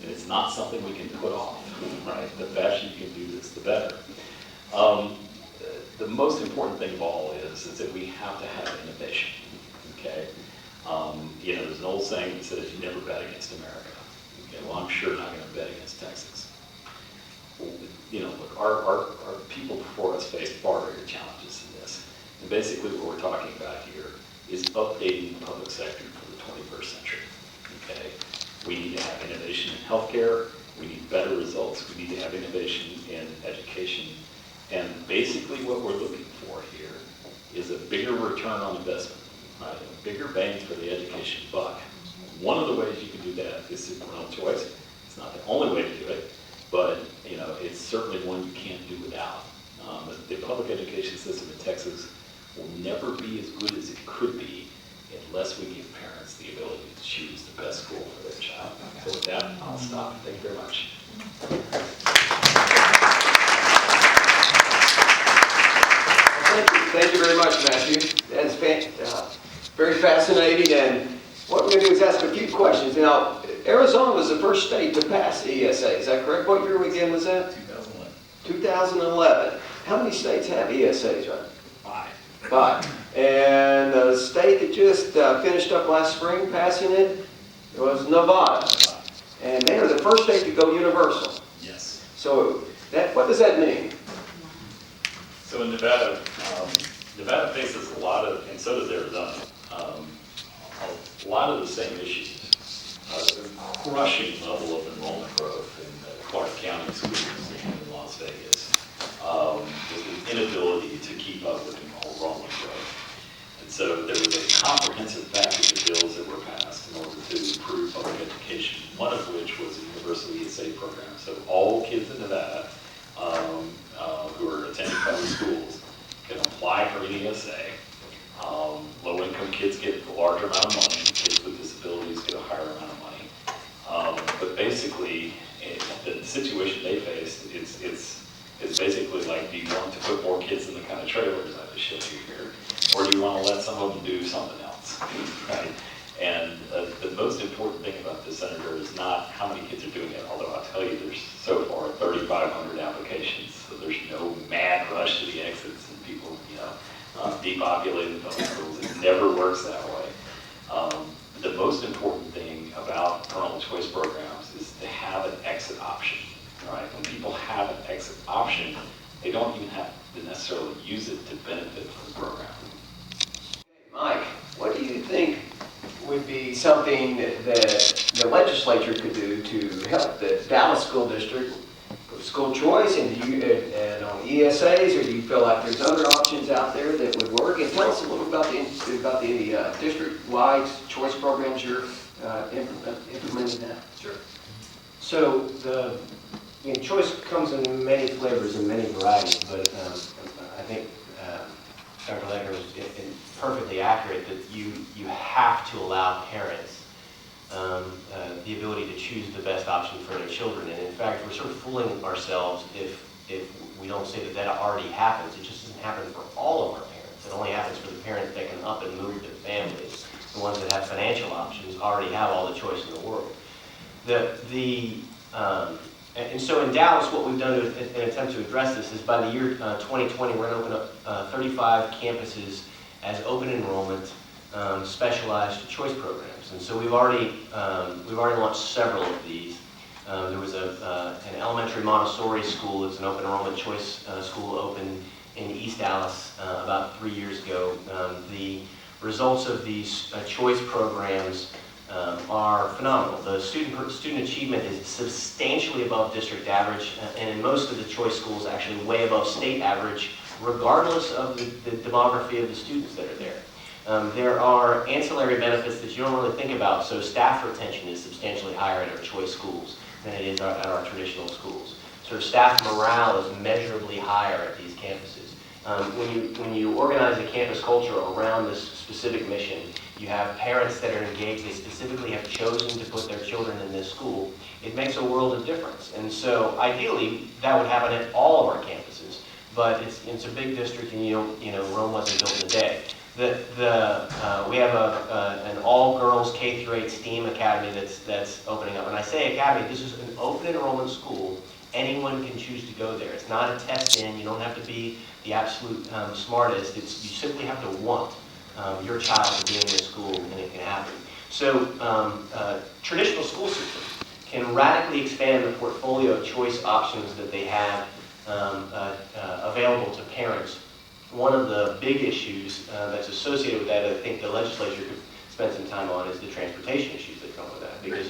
and it's not something we can put off, right? The faster you can do this, the better. The most important thing of all is that we have to have innovation, okay? You know, there's an old saying that says you never bet against America. Okay, well, I'm sure not going to bet against Texas. You know, look, our people before us faced far bigger challenges than this. And basically what we're talking about here is updating the public sector for the 21st century, okay? We need to have innovation in healthcare. We need better results. We need to have innovation in education. And basically what we're looking for here is a bigger return on investment, right? A bigger bang for the education buck. One of the ways you can do that is through parental choice. It's not the only way to do it, but you know, it's certainly one you can't do without. The public education system in Texas will never be as good as it could be unless we give parents the ability to choose the best school for their child. So with that, I'll stop. Thank you very much. Thank you very much, Matthew. That's very fascinating. And what we're going to do is ask a few questions. Now, Arizona was the first state to pass ESA. Is that correct? What year again was that? 2011. 2011. How many states have ESAs, right? 5. 5. And the state that just finished up last spring passing it was Nevada. And they are the first state to go universal. Yes. So what does that mean? So in Nevada, Nevada faces a lot of, and so does Arizona, a lot of the same issues. A crushing level of enrollment growth in the Clark County schools in Las Vegas. With an inability to keep up with enrollment growth. And so there was a comprehensive package of bills that were passed in order to improve public education, one of which was a universal ESA program. So all kids in Nevada who are attending public schools can apply for an ESA. Low-income kids get a larger amount of money. Kids with disabilities get a higher amount of money. But basically, the situation they faced, it's basically like, do you want to put more kids in the kind of trailers I just showed you here, or do you want to let some of them do something else, right? And the most important thing about this, Senator, is not how many kids are doing it, although I'll tell you there's so far 3,500 applications, so there's no mad rush to the exits and people, depopulating public schools. It never works that way. The most important thing about parental choice programs is to have an exit option, right? When people have an exit option, they don't even have to necessarily use it to benefit from the program. Mike, what do you think would be something that the legislature could do to help the Dallas School District with school choice and on ESAs, or do you feel like there's other options out there that would work? And tell us a little about the district-wide choice programs you're implementing now. Sure. So choice comes in many flavors and many varieties, but I think Dr. Legner was perfectly accurate that you have to allow parents the ability to choose the best option for their children. And in fact, we're sort of fooling ourselves if we don't say that already happens. It just doesn't happen for all of our parents. It only happens for the parents that can up and move their families. The ones that have financial options already have all the choice in the world. And so in Dallas, what we've done in an attempt to address this is by the year 2020, we're going to open up 35 campuses as open enrollment, specialized choice programs. And so we've already launched several of these. There was an elementary Montessori school. It's an open enrollment choice school opened in East Dallas about 3 years ago. The results of these choice programs are phenomenal. The student achievement is substantially above district average, and in most of the choice schools actually way above state average, regardless of the demography of the students that are there. There are ancillary benefits that you don't really think about. So staff retention is substantially higher at our choice schools than it is at our traditional schools. So staff morale is measurably higher at these campuses. When you organize a campus culture around this specific mission, you have parents that are engaged, they specifically have chosen to put their children in this school. It makes a world of difference. And so ideally, that would happen at all of our campuses, but it's a big district, and Rome wasn't built in a day. We have an all-girls K-8 STEAM academy that's opening up. And I say academy, this is an open enrollment school Anyone can choose to go there. It's not a test in. You don't have to be the absolute smartest. You simply have to want your child to be in this school, and it can happen. So traditional school system can radically expand the portfolio of choice options that they have available to parents. One of the big issues that's associated with that, I think the legislature could spend some time on, is the transportation issues that come with that. Because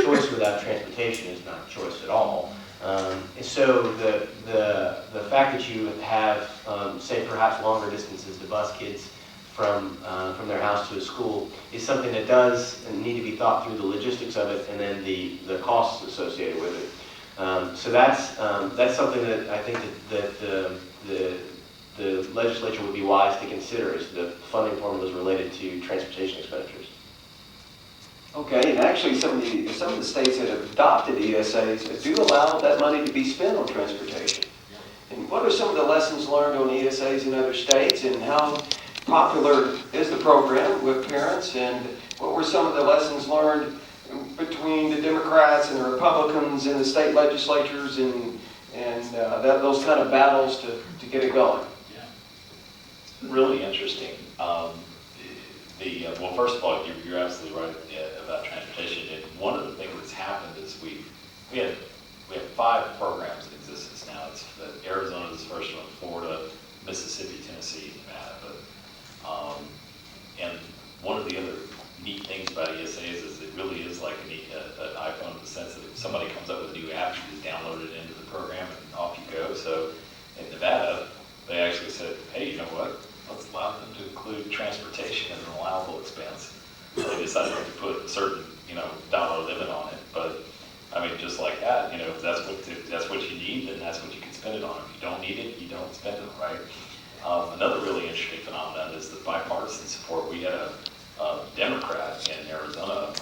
choice without transportation is not choice at all. And so the fact that you have, say, perhaps longer distances to bus kids from their house to a school is something that does need to be thought through, the logistics of it, and then the costs associated with it. So that's something that I think that the legislature would be wise to consider, is the funding formulas related to transportation expenditures. Okay, and actually some of the states that have adopted ESAs do allow that money to be spent on transportation. And what are some of the lessons learned on ESAs in other states, and how popular is the program with parents, and what were some of the lessons learned between the Democrats and the Republicans in the state legislatures, and those kind of battles to get it going? Really interesting. Well, first of all, you're absolutely right about transportation. And one of the things that's happened is we have 5 programs in existence now. It's Arizona is the first one, Florida, Mississippi, Tennessee, Nevada. And one of the other neat things about ESAs is it really is like an iPhone in the sense that if somebody comes up with a new app, you just download it into the program and off you go. So in Nevada, they actually said, hey, you know what? Let's allow them to include transportation as an allowable expense. So they decided to put a certain, dollar limit on it. But I mean, just like that, if that's what you need, then that's what you can spend it on. If you don't need it, you don't spend it, right? Another really interesting phenomenon is the bipartisan support. We had a Democrat in Arizona,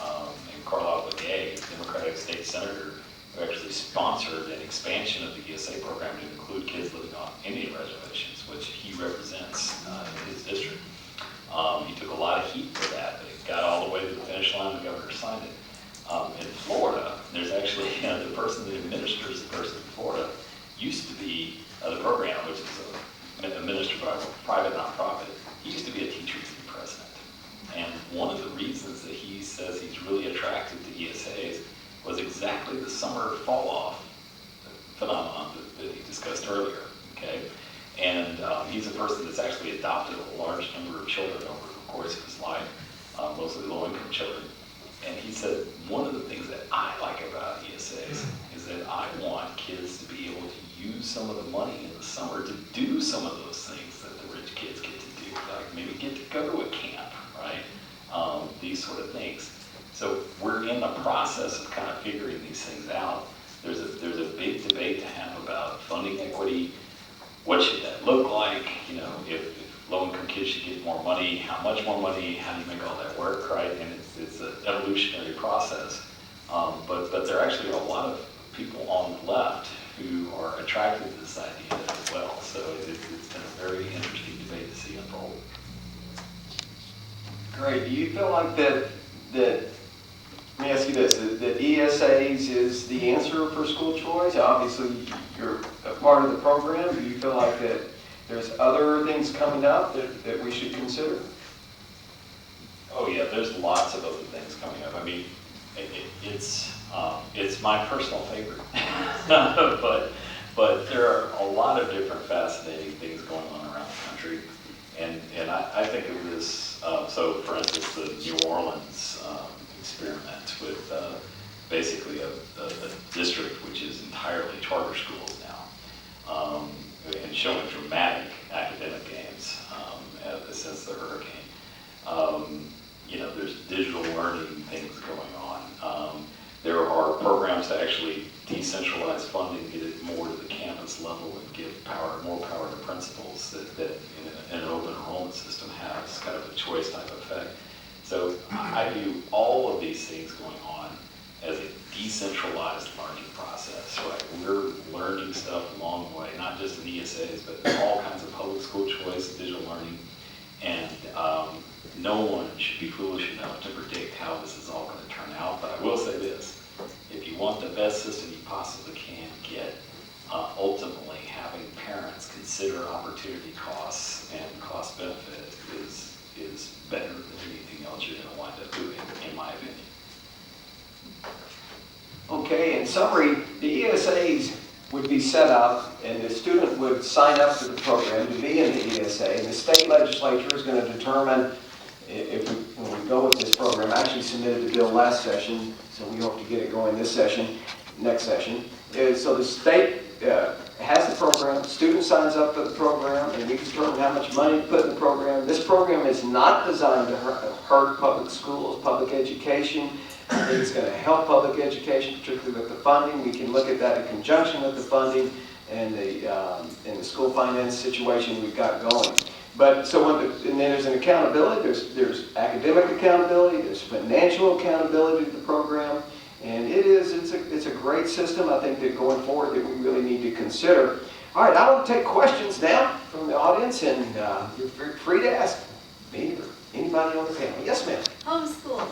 named Carlisle Begay, a Democratic state senator, who actually sponsored an expansion of the ESA program to include kids living on Indian reservations, which he represents in his district. He took a lot of heat for that, but it got all the way to the finish line. The governor signed it. In Florida, there's actually the person that administers the person in Florida used to be the program, which is administered by a private nonprofit. He used to be a teacher union president. And one of the reasons that he says he's really attracted to ESAs was exactly the summer fall off phenomenon that he discussed earlier, okay? And he's a person that's actually adopted a large number of children over the course of his life, mostly low-income children. And he said, one of the things that I like about ESAs is that I want kids to be able to use some of the money in the summer to do some of those things that the rich kids get to do, like maybe get to go to a camp, right? These sort of things. So we're in the process of kind of figuring these things out. There's a big debate to have about funding equity. What should that look like? If low-income kids should get more money, how much more money? How do you make all that work, right? And it's an evolutionary process. But there are actually a lot of people on the left who are attracted to this idea as well. So it's been a very interesting debate to see unfold. Great. Do you feel like that let me ask you this, that ESAs is the answer for school choice? Obviously, you're a part of the program. Do you feel like that there's other things coming up that we should consider? Oh yeah, there's lots of other things coming up. I mean, it's my personal favorite, but there are a lot of different fascinating things going on around the country, and I think of this. So, for instance, the New Orleans experiment with basically a district which is entirely charter schools now, and showing dramatic academic gains since the hurricane. There's digital learning things going on. There are programs to actually decentralize funding, get it more to the campus level, and give more power to principals that in an open enrollment system has kind of a choice type effect. So I view all of these things going on as a decentralized learning process, right? We're learning stuff along the way, not just in ESAs, but all kinds of public school choice, digital learning, and no one should be foolish enough to predict how this is all going to turn out. But I will say this, if you want the best system you possibly can get. Ultimately, having parents consider opportunity costs and cost benefit is better than anything else you're going to wind up doing, in my opinion. Okay, in summary, the ESAs would be set up and the student would sign up for the program to be in the ESA, and the state legislature is going to determine if we, when we go with this program. I actually submitted the bill last session, so we hope to get it going this session, next session. So the state has the program, the student signs up for the program, and we determine how much money to put in the program. This program is not designed to hurt public schools, public education. I think it's going to help public education, particularly with the funding. We can look at that in conjunction with the funding and the school finance situation we've got going. But so and then there's an accountability. There's academic accountability. There's financial accountability to the program, and it's a great system. I think that going forward that we really need to consider. All right, I want to take questions now from the audience, and you're free to ask me or anybody on the panel. Yes, ma'am. Homeschool.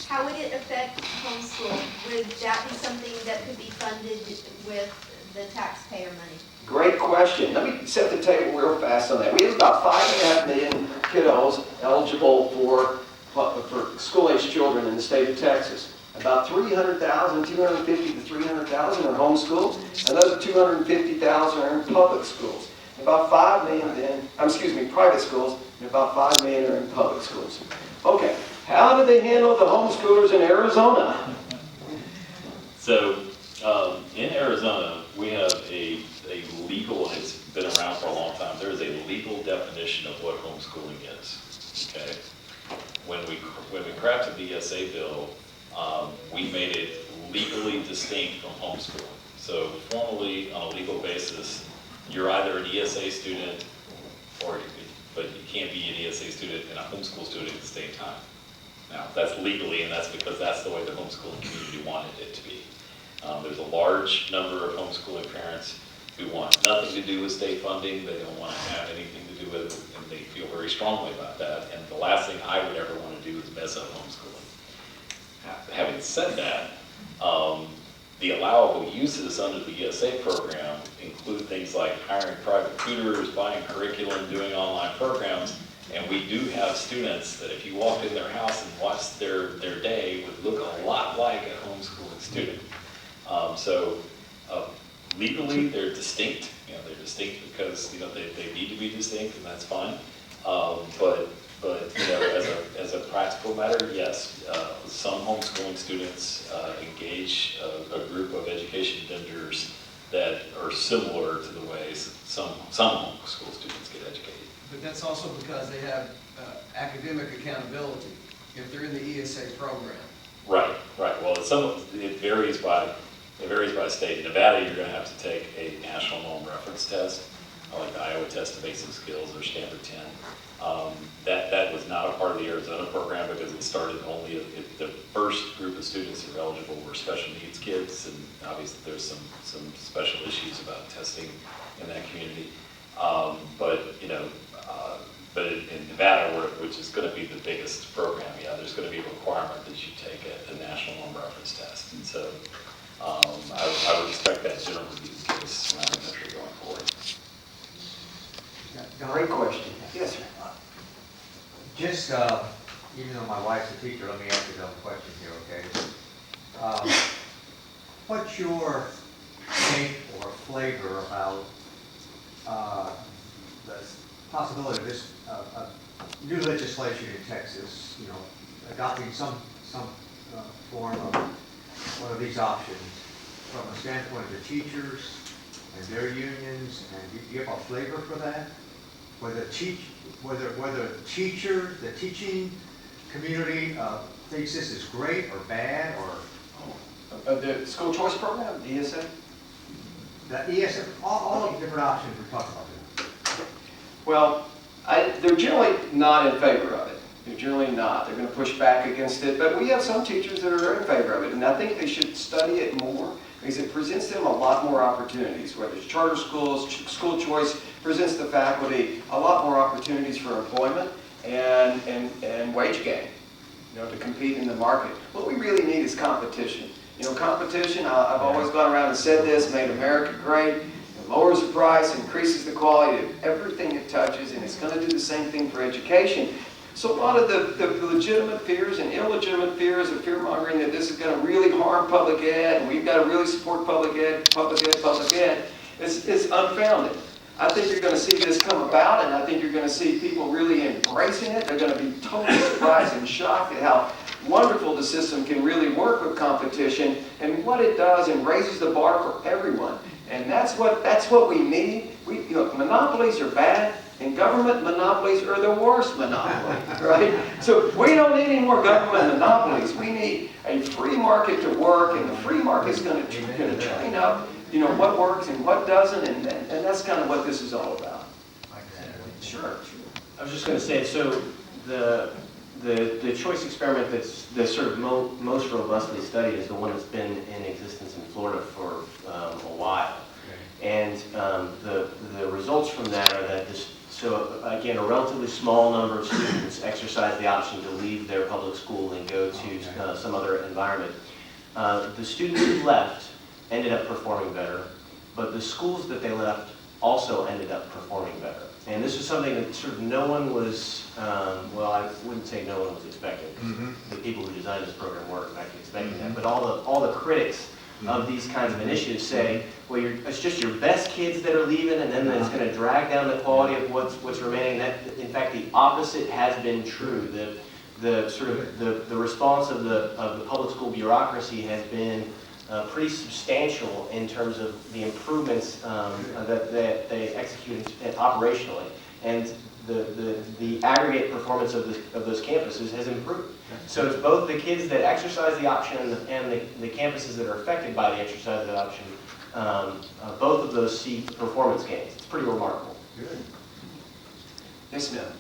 How would it affect homeschool? Would that be something that could be funded with the taxpayer money? Great question. Let me set the table real fast on that. We have about 5.5 million kiddos eligible for school-age children in the state of Texas. About 300,000, 250 to 300,000 are homeschooled. Another 250,000 are in public schools. About 5 million then, private schools, and about 5 million are in public schools. Okay, how do they handle the homeschoolers in Arizona? So in Arizona, we have a legal, and it's been around for a long time, there is a legal definition of what homeschooling is, okay? When we crafted the ESA bill, we made it legally distinct from homeschooling. So formally, on a legal basis, you're either an ESA student but you can't be an ESA student and a homeschool student at the same time. Now, that's legally, and that's because that's the way the homeschooling community wanted it to be. There's a large number of homeschooling parents who want nothing to do with state funding. They don't want to have anything to do with it, and they feel very strongly about that. And the last thing I would ever want to do is mess up homeschooling. Having said that, the allowable uses under the ESA program include things like hiring private tutors, buying curriculum, doing online programs, and we do have students that if you walked in their house and watched their day would look a lot like a homeschooling student. Legally, they're distinct. They're distinct because they need to be distinct, and that's fine. But as a practical matter, yes, some homeschooling students engage a group of education vendors that are similar to the ways some homeschool students get educated. But that's also because they have academic accountability if they're in the ESA program. Right. Well, it varies by state. In Nevada, you're going to have to take a national norm reference test, like the Iowa Test of Basic Skills or Standard 10. That was not a part of the Arizona program because it started only the first group of students who were eligible were special needs kids, and obviously there's some special issues about testing in that community. But in Nevada, which is going to be the biggest program, there's going to be a requirement that you take a national norm reference test, and so I would expect that generally to be the case around the country going forward. Great question. Yes, sir. Just, even though my wife's a teacher, let me ask you a dumb question here, okay? What's your take or flavor about the possibility of this new legislation in Texas, adopting some form of one of these options from a standpoint of the teachers and their unions, and do you have a flavor for that? Whether the teaching community thinks this is great or bad, or The school choice program, the ESA? the ESA, all of the different options we're talking about. Well, they're generally not in favor of it. They're generally not. They're going to push back against it. But we have some teachers that are in favor of it, and I think they should study it more because it presents them a lot more opportunities. Whether it's charter schools, school choice presents the faculty a lot more opportunities for employment and wage gain, to compete in the market. What we really need is competition. You know, competition, I've always gone around and said this, made America great. It lowers the price, increases the quality of everything it touches, and it's going to do the same thing for education. So a lot of the legitimate fears and illegitimate fears of fear-mongering that this is going to really harm public ed, and we've got to really support public ed, is unfounded. I think you're going to see this come about, and I think you're going to see people really embracing it. They're going to be totally surprised and shocked at how wonderful the system can really work with competition and what it does and raises the bar for everyone. And that's what we need. Monopolies are bad, and government monopolies are the worst monopoly, right? So we don't need any more government monopolies. We need a free market to work, and the free market's going to train up, what works and what doesn't, and that's kind of what this is all about. Sure. I was just going to say, so the choice experiment that's sort of most robustly studied is the one that's been in existence in Florida for a while. And the results from that are that so again, a relatively small number of students exercise the option to leave their public school and go to some other environment. The students who left ended up performing better, but the schools that they left also ended up performing better. And this is something that sort of no one was, well, I wouldn't say no one was expecting. The people who designed this program weren't actually expecting that. But all the critics of these kinds of initiatives say, well, it's just your best kids that are leaving, and then it's going to drag down the quality of what's remaining. That, in fact, the opposite has been true. The response of the public school bureaucracy has been pretty substantial in terms of the improvements that they execute operationally, and the aggregate performance of those campuses has improved. So it's both the kids that exercise the option and the campuses that are affected by the exercise of that option. Both of those see performance gains. It's pretty remarkable. Good. Yes, ma'am.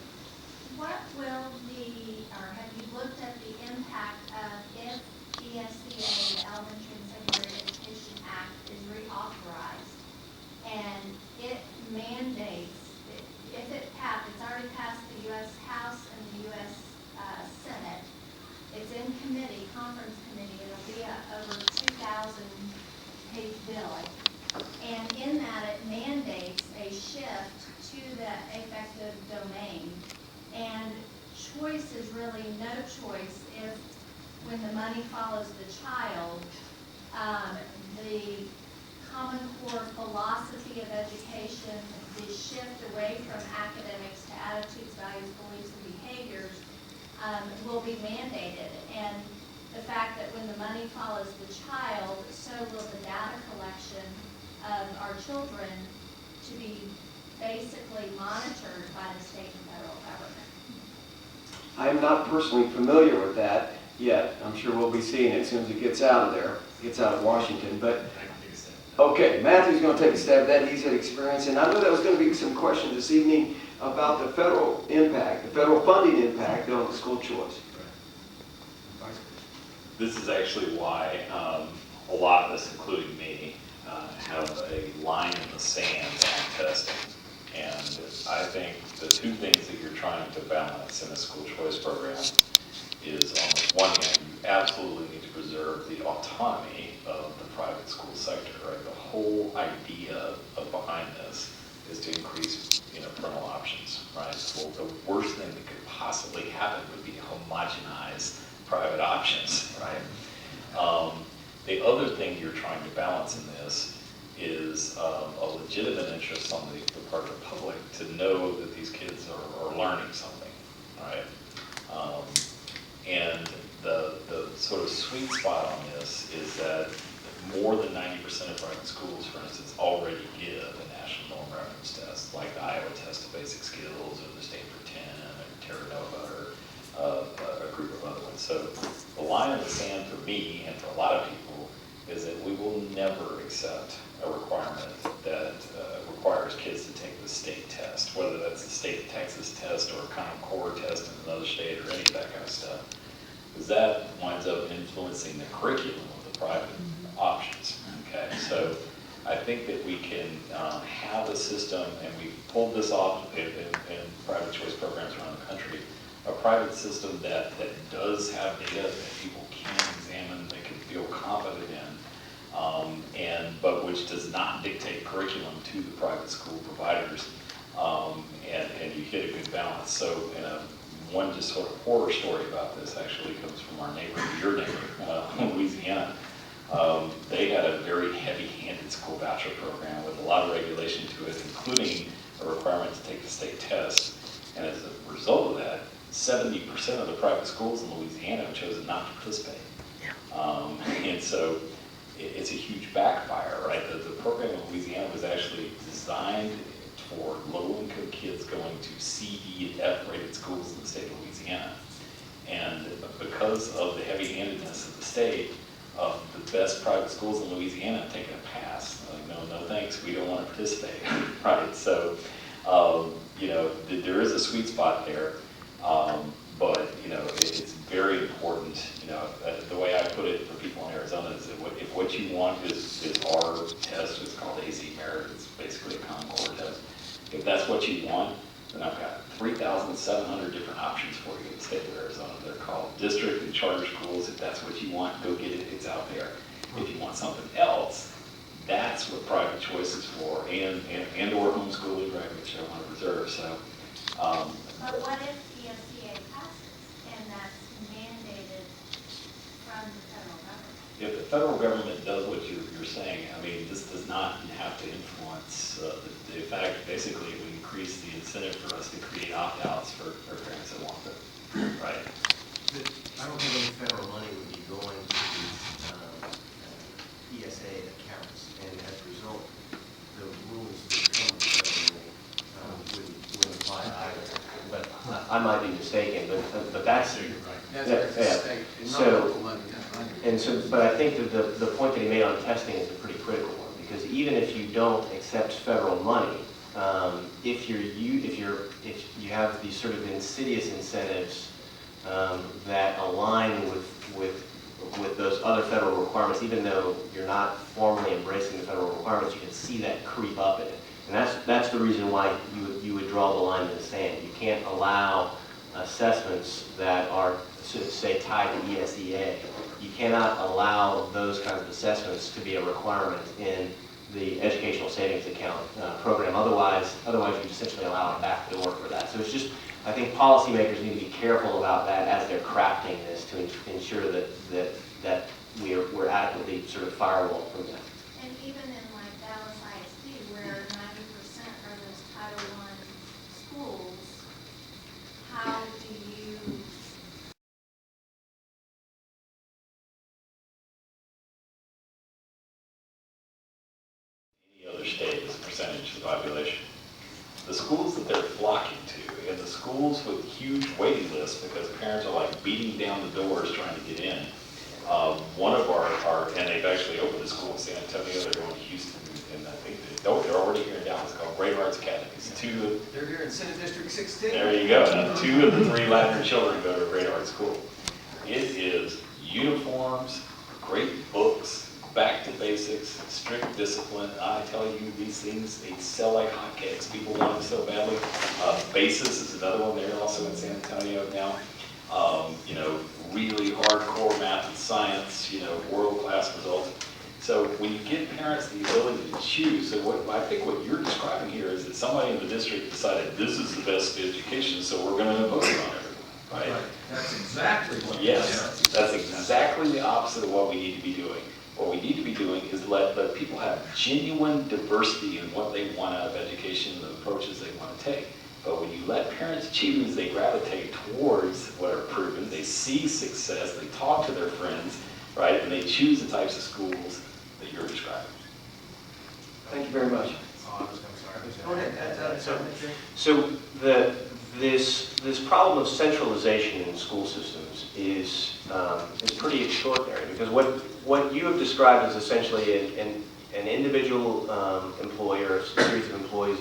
What will or have you looked at the impact of if ESCA, the Elementary and Secondary Education Act, is reauthorized and it mandates, if it's already passed the U.S. House and the U.S. Senate, it's in committee, conference committee, it'll be over 2,000-page bill. And in that, it mandates a shift to the affective domain. And choice is really no choice if, when the money follows the child, the Common Core philosophy of education, the shift away from academics to attitudes, values, beliefs, and behaviors will be mandated. And the fact that when the money follows the child, so will the data collection of our children to be basically monitored by the state and federal government. I am not personally familiar with that yet. I'm sure we'll be seeing it as soon as it gets out of there, gets out of Washington. But okay, Matthew's going to take a stab at that. He's had experience, and I know that was going to be some questions this evening about the federal impact, the federal funding impact on school choice. This is actually why a lot of us, including me, have a line in the sand on testing. And I think the two things that you're trying to balance in a school choice program is, on the one hand, you absolutely need to preserve the autonomy of the private school sector, right? The whole idea behind this is to increase, parental options, right? Well, the worst thing that could possibly happen would be to homogenize private options, right? The other thing you're trying to balance in this is a legitimate interest on the part of the public to know that these kids are learning something, right? And the sort of sweet spot on this is that more than 90% of private schools, for instance, already give a national norm reference test, like the Iowa Test of Basic Skills or the Stanford 10 or Terra Nova or a group of other ones. So the line in the sand for me and for a lot of people is that we will never accept a requirement that requires kids to take the state test, whether that's the state of Texas test or a Common Core test in another state or any of that kind of stuff, because that winds up influencing the curriculum of the private options. Okay, so I think that we can have a system, and we've pulled this off in private choice programs around the country, a private system that does have data that people can examine examine, they can feel confident in, but which does not dictate curriculum to the private school providers. And you get a good balance. So, one just sort of horror story about this actually comes from our neighbor, your neighbor, Louisiana. They had a very heavy-handed school voucher program with a lot of regulation to it, including a requirement to take the state test. And as a result of that, 70% of the private schools in Louisiana have chosen not to participate. And so it's a huge backfire, right? The program in Louisiana was actually designed for low-income kids going to C, D, and F rated schools in the state of Louisiana. And because of the heavy-handedness of the state, the best private schools in Louisiana have taken a pass. Like, no thanks, we don't want to participate, right? So, there is a sweet spot there, but, it's very important, the way I put it for people in Arizona is that if what you want is our test, it's called AZ Merit, it's basically a Common Core test. If that's what you want, then I've got 3,700 different options for you in the state of Arizona. They're called district and charter schools. If that's what you want, go get it, it's out there. If you want something else, that's what private choice is for, and or homeschooling, right, which I want to reserve. So, but what if ESCA passes and that's mandated from the federal government? if the federal government does what you're saying, I mean, this does not have to influence the fact. Basically, it would increase the incentive for us to create opt-outs for parents that want it, right? I don't think any federal money would be going to these ESA accounts, and as a result, the rules that come federally wouldn't apply either. But I might be mistaken, but that's, That's Yeah, right, yeah. state, and not So- local money. and so, but I think that the point that he made on testing is a pretty critical one, because even if you don't accept federal money, if you have these sort of insidious incentives that align with those other federal requirements, even though you're not formally embracing the federal requirements, you can see that creep up in it. And that's the reason why you would draw the line in the sand. You can't allow assessments that are, say, tied to ESEA. You cannot allow those kinds of assessments to be a requirement in the educational savings account program. Otherwise you essentially allow a back door for that. So it's just, I think policymakers need to be careful about that as they're crafting this to ensure that we're adequately sort of firewalled from that. And even in like Dallas ISD, where 90% are those Title I schools, how do you Any other state as a percentage of the population. The schools that they're flocking to, and the schools with huge waiting lists because parents are like beating down the doors trying to get in. One of our and they've actually opened a school in San Antonio, they're going to Houston, and I think they're already here in Dallas, called Great Arts Academies. They're here in Senate District 16. There you go. Now, 2 of the 3 Latin children go to a Great Arts School. It is uniforms, great books, back to basics, strict discipline. I tell you, these things, they sell like hotcakes. People want them so badly. Basis is another one there, also in San Antonio now. Really hardcore math and science, world-class results. So when you give parents the ability to choose, so I think what you're describing here is that somebody in the district decided this is the best education, so we're going to impose it on everyone, right? That's exactly what. Yes, that's exactly the opposite of what we need to be doing. What we need to be doing is let people have genuine diversity in what they want out of education and the approaches they want to take. But when you let parents choose, they gravitate towards what are proven. They see success, they talk to their friends, right? And they choose the types of schools that you're describing. Thank you very much. Go ahead. So this problem of centralization in school systems is pretty extraordinary, because what you have described is essentially an individual employer, a series of employees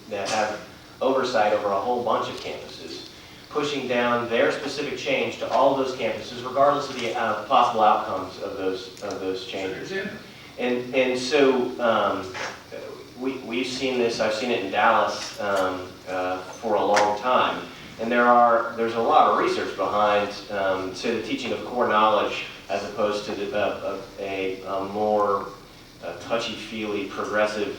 that have oversight over a whole bunch of campuses, pushing down their specific change to all of those campuses, regardless of the possible outcomes of those changes. And so we've seen this. I've seen it in Dallas for a long time. And there's a lot of research behind, say, the teaching of core knowledge as opposed to a more touchy-feely, progressive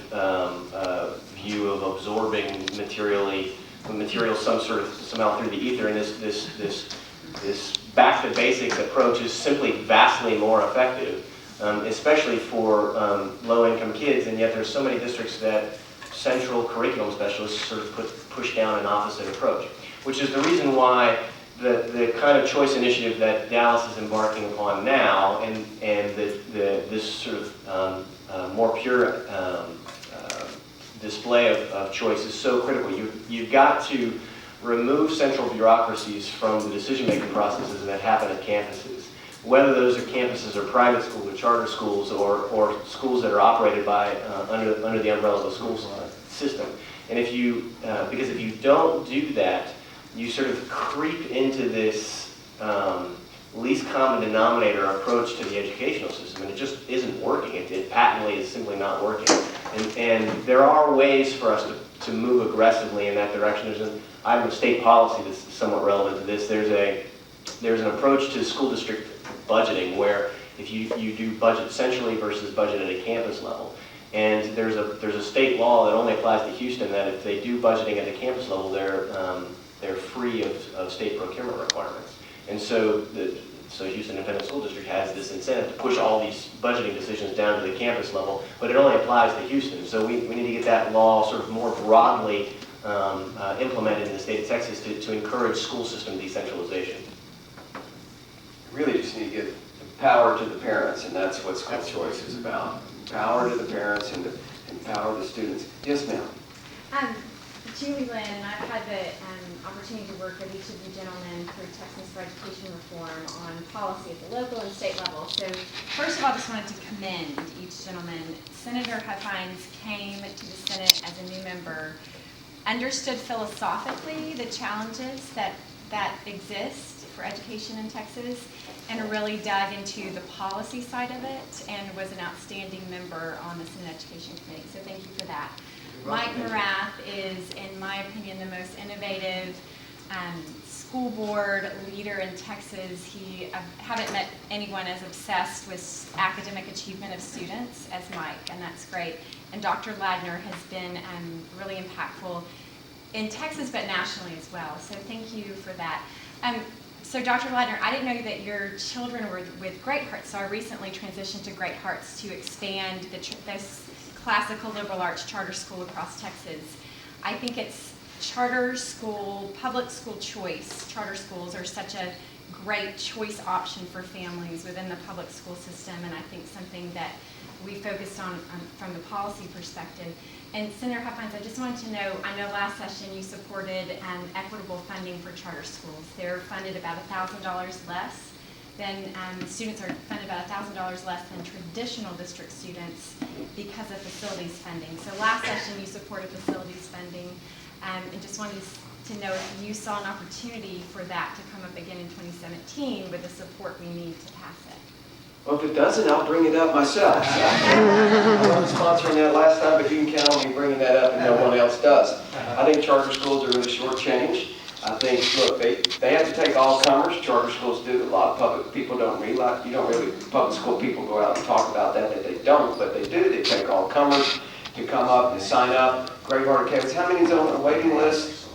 view of absorbing material somehow through the ether. And this back to basics approach is simply vastly more effective, especially for low-income kids. And yet there's so many districts that central curriculum specialists sort of push down an opposite approach, which is the reason why the kind of choice initiative that Dallas is embarking upon now, and this sort of more pure display of choice is so critical. You've got to remove central bureaucracies from the decision-making processes that happen at campuses, whether those are campuses or private schools or charter schools or schools that are operated by under the umbrella of a school system. And because if you don't do that, you sort of creep into this least common denominator approach to the educational system, and it just isn't working. It patently is simply not working. And there are ways for us to move aggressively in that direction. There's an item of state policy that's somewhat relevant to this. There's an approach to school district budgeting where if you do budget centrally versus budget at a campus level. And there's a state law that only applies to Houston that if they do budgeting at the campus level, they're free of state procurement requirements. And so Houston Independent School District has this incentive to push all these budgeting decisions down to the campus level, but it only applies to Houston. So we need to get that law sort of more broadly implemented in the state of Texas to encourage school system decentralization. Really just need to give power to the parents, and that's what school choice is about. Power to the parents and empower the students. Yes, ma'am. Julie Lynn, and I've had the opportunity to work with each of you gentlemen through Texas for Education Reform on policy at the local and state level. So first of all, I just wanted to commend each gentleman. Senator Huffines came to the Senate as a new member, understood philosophically the challenges that exist for education in Texas, and really dug into the policy side of it, and was an outstanding member on the Senate Education Committee. So thank you for that. Mike Morath is, in my opinion, the most innovative school board leader in Texas. I haven't met anyone as obsessed with academic achievement of students as Mike, and that's great. And Dr. Ladner has been really impactful in Texas, but nationally as well. So thank you for that. So Dr. Ladner, I didn't know that your children were with Great Hearts, so I recently transitioned to Great Hearts to expand this classical liberal arts charter school across Texas. I think it's charter school, public school choice. Charter schools are such a great choice option for families within the public school system, and I think something that we focused on from the policy perspective. And Senator Huffines, I just wanted to know, I know last session you supported equitable funding for charter schools. They're funded about $1,000 less than, students are funded about $1,000 less than traditional district students because of facilities funding. So last session you supported facilities funding, and just wanted to know if you saw an opportunity for that to come up again in 2017 with the support we need to pass it. Well, if it doesn't, I'll bring it up myself. I wasn't sponsoring that last time, but you can count on me bringing that up, and no one else does. I think charter schools are really shortchanged. I think, look, they have to take all comers. Charter schools do. A lot of public people don't realize. Public school people go out and talk about that they don't, but they do. They take all comers to come up and sign up. Great Heart Academies. How many's on the waiting list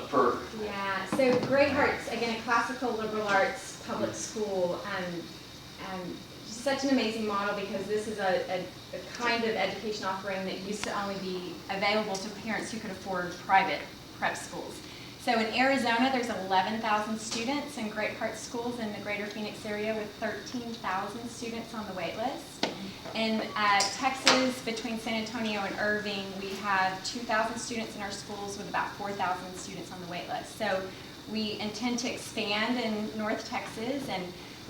for? Yeah, so Great Hearts, again, a classical liberal arts public school. Such an amazing model because this is a kind of education offering that used to only be available to parents who could afford private prep schools. So in Arizona, there's 11,000 students in Great Hearts schools in the greater Phoenix area with 13,000 students on the wait list. In Texas, between San Antonio and Irving, we have 2,000 students in our schools with about 4,000 students on the wait list. So we intend to expand in North Texas, and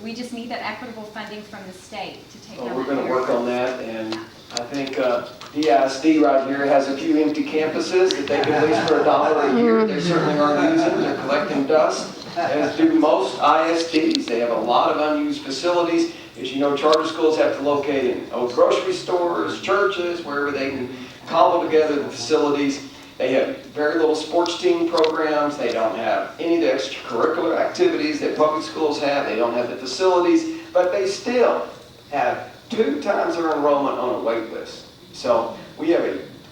we just need that equitable funding from the state to take on. We're going to work on that, and I think DISD right here has a few empty campuses that they can lease for $1 a year. They certainly aren't using. They're collecting dust, as do most ISDs. They have a lot of unused facilities. As you know, charter schools have to locate in old grocery stores, churches, wherever they can cobble together the facilities. They have very little sports team programs. They don't have any of the extracurricular activities that public schools have. They don't have the facilities, but they still have 2 times their enrollment on a wait list. So we have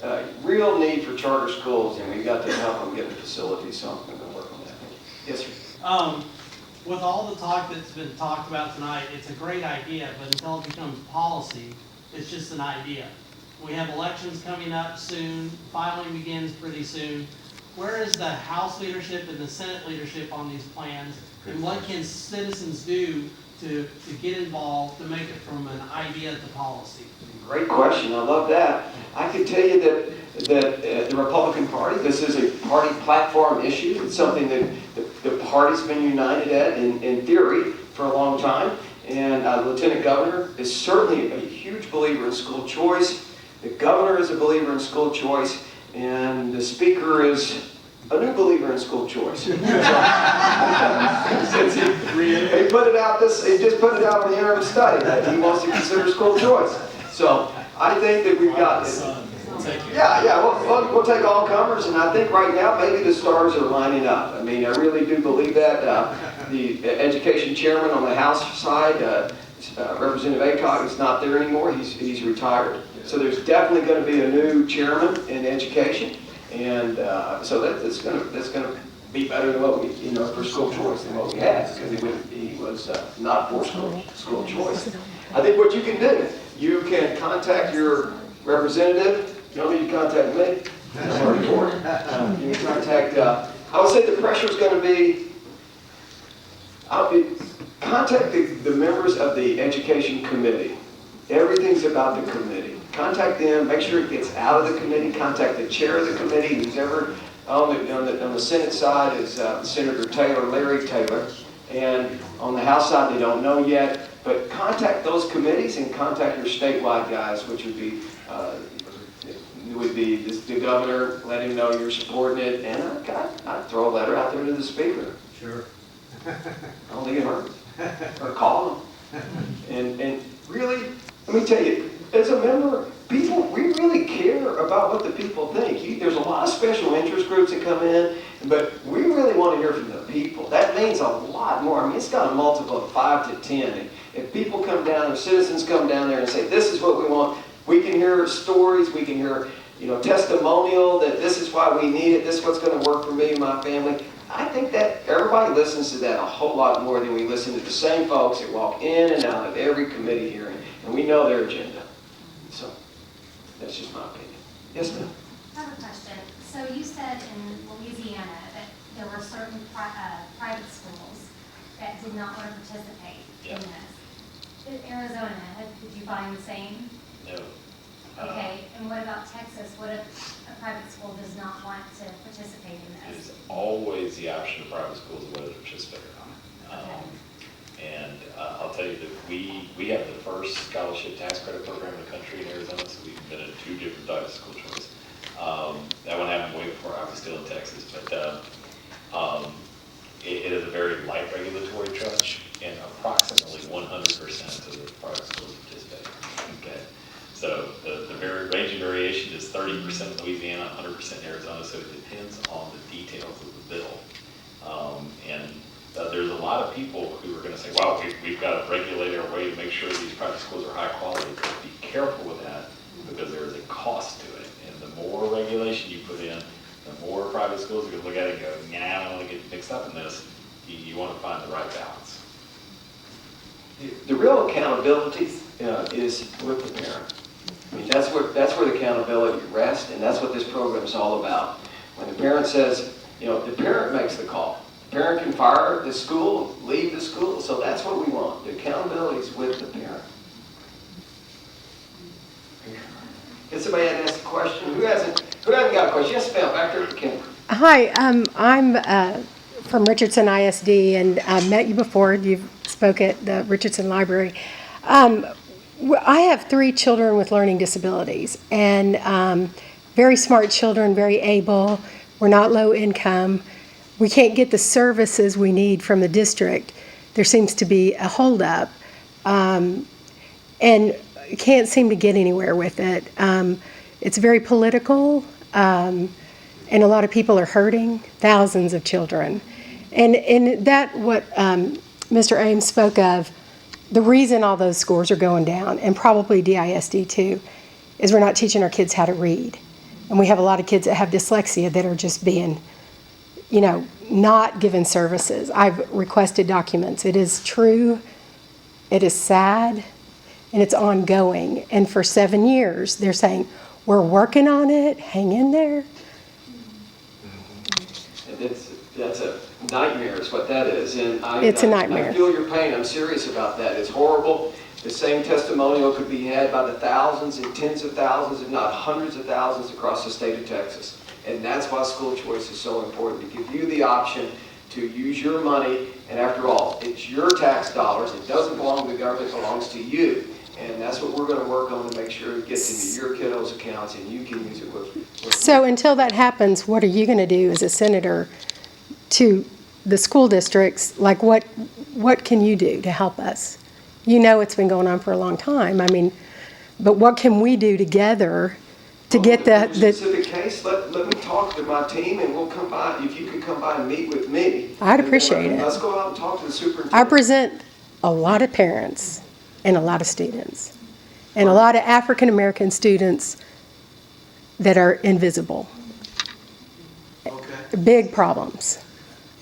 a real need for charter schools, and we've got to help them get the facilities, so I'm going to work on that. Yes, sir. With all the talk that's been talked about tonight, it's a great idea, but until it becomes policy, it's just an idea. We have elections coming up soon, filing begins pretty soon. Where is the House leadership and the Senate leadership on these plans? And what can citizens do to get involved, to make it from an idea to policy? Great question. I love that. I can tell you that the Republican Party, this is a party platform issue. It's something that the party's been united at in theory for a long time. And the Lieutenant Governor is certainly a huge believer in school choice. The Governor is a believer in school choice. And the Speaker is a new believer in school choice. Since he put it out he just put it out on the interim study that he wants to consider school choice. So I think that we've got it. Yeah, we'll take all comers, and I think right now maybe the stars are lining up. I mean, I really do believe that. The education chairman on the House side, Representative Aycock, is not there anymore. He's retired. So there's definitely going to be a new chairman in education, and so that's going to be better than what we, for school choice than what we had, because he was not for school choice. I think what you can do, you can contact your representative. You don't need to contact me. I'm already for it. You can contact, I would say the pressure is going to be, contact the members of the education committee. Everything's about the committee. Contact them, make sure it gets out of the committee, contact the chair of the committee, who's ever on the Senate side is Senator Larry Taylor, and on the House side they don't know yet, but contact those committees and contact your statewide guys, which would be the governor, let him know you're supporting it, and I'd throw a letter out there to the Speaker. Sure. I don't think it hurts. Or call them. And really, let me tell you, as a member, we really care about what the people think. There's a lot of special interest groups that come in, but we really want to hear from the people. That means a lot more. I mean, it's got a multiple of 5 to 10. If people come down, if citizens come down there and say, this is what we want, we can hear stories, we can hear testimonial that this is why we need it, this is what's going to work for me and my family. I think that everybody listens to that a whole lot more than we listen to the same folks that walk in and out of every committee hearing, and we know their agenda. So, that's just my opinion. Yes, ma'am? I have a question. So you said in Louisiana that there were certain private schools that did not want to participate in this. In Arizona, did you find the same? No. Okay, and what about Texas? What if a private school does not want to participate in this? It's always the option of private schools whether to participate or not. And I'll tell you that we have the first scholarship tax credit program in the country in Arizona, so we've been in 2 different types of school choice. That one happened way before I was still in Texas, but it is a very light regulatory trust, and approximately 100% of the private schools participate. Okay. So the range of variation is 30% in Louisiana, 100% in Arizona, so it depends on the details of the bill. And there's a lot of people who are going to say, wow, we've got to regulate our way to make sure these private schools are high quality. But be careful with that, because there is a cost to it. And the more regulation you put in, the more private schools are going to look at it and go, nah, I don't want to get mixed up in this. You want to find the right balance. The real accountability is with the parent. I mean, that's where the accountability rests, and that's what this program is all about. When the parent says, the parent makes the call. The parent can fire the school, leave the school, so that's what we want. The accountability is with the parent. If somebody had asked a question, who hasn't got a question? Yes, ma'am, back there, Kim. Hi, I'm from Richardson ISD, and I met you before. You spoke at the Richardson Library. I have 3 children with learning disabilities, and very smart children, very able. We're not low income. We can't get the services we need from the district. There seems to be a holdup, and can't seem to get anywhere with it. It's very political. and a lot of people are hurting, thousands of children. And that, what Mr. Ames spoke of, the reason all those scores are going down, and probably DISD too, is we're not teaching our kids how to read. And we have a lot of kids that have dyslexia that are just being, not given services. I've requested documents. It is true, it is sad, and it's ongoing. And for 7 years, they're saying, we're working on it, hang in there. And that's a nightmare is what that is. And It's a nightmare. I feel your pain. I'm serious about that. It's horrible. The same testimonial could be had by the thousands and tens of thousands, if not hundreds of thousands across the state of Texas. And that's why school choice is so important, to give you the option to use your money. And after all, it's your tax dollars. It doesn't belong to the government. It belongs to you. And that's what we're going to work on to make sure it gets into your kiddos' accounts and you can use it with So until that happens, what are you going to do as a senator to the school districts? Like, what can you do to help us? It's been going on for a long time. I mean, but what can we do together to get the specific case? Let me talk to my team, and we'll come by. If you could come by and meet with me, I'd appreciate it. Let's go out and talk to the superintendent. I present a lot of parents and a lot of students, and a lot of African American students that are invisible. Okay. Big problems.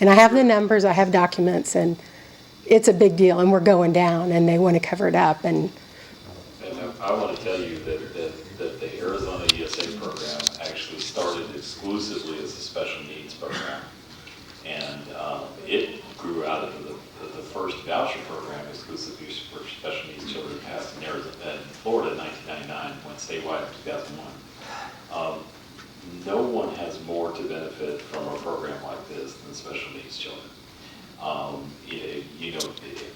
And I have the numbers, I have documents, and it's a big deal, and we're going down, and they want to cover it up. And I want to tell you that the Arizona ESA program actually started exclusively as a special needs program. And it grew out of the first voucher program exclusively for special needs children passed in Arizona and Florida in 1999, went statewide in 2001. No one has more to benefit from a program like this than special needs children.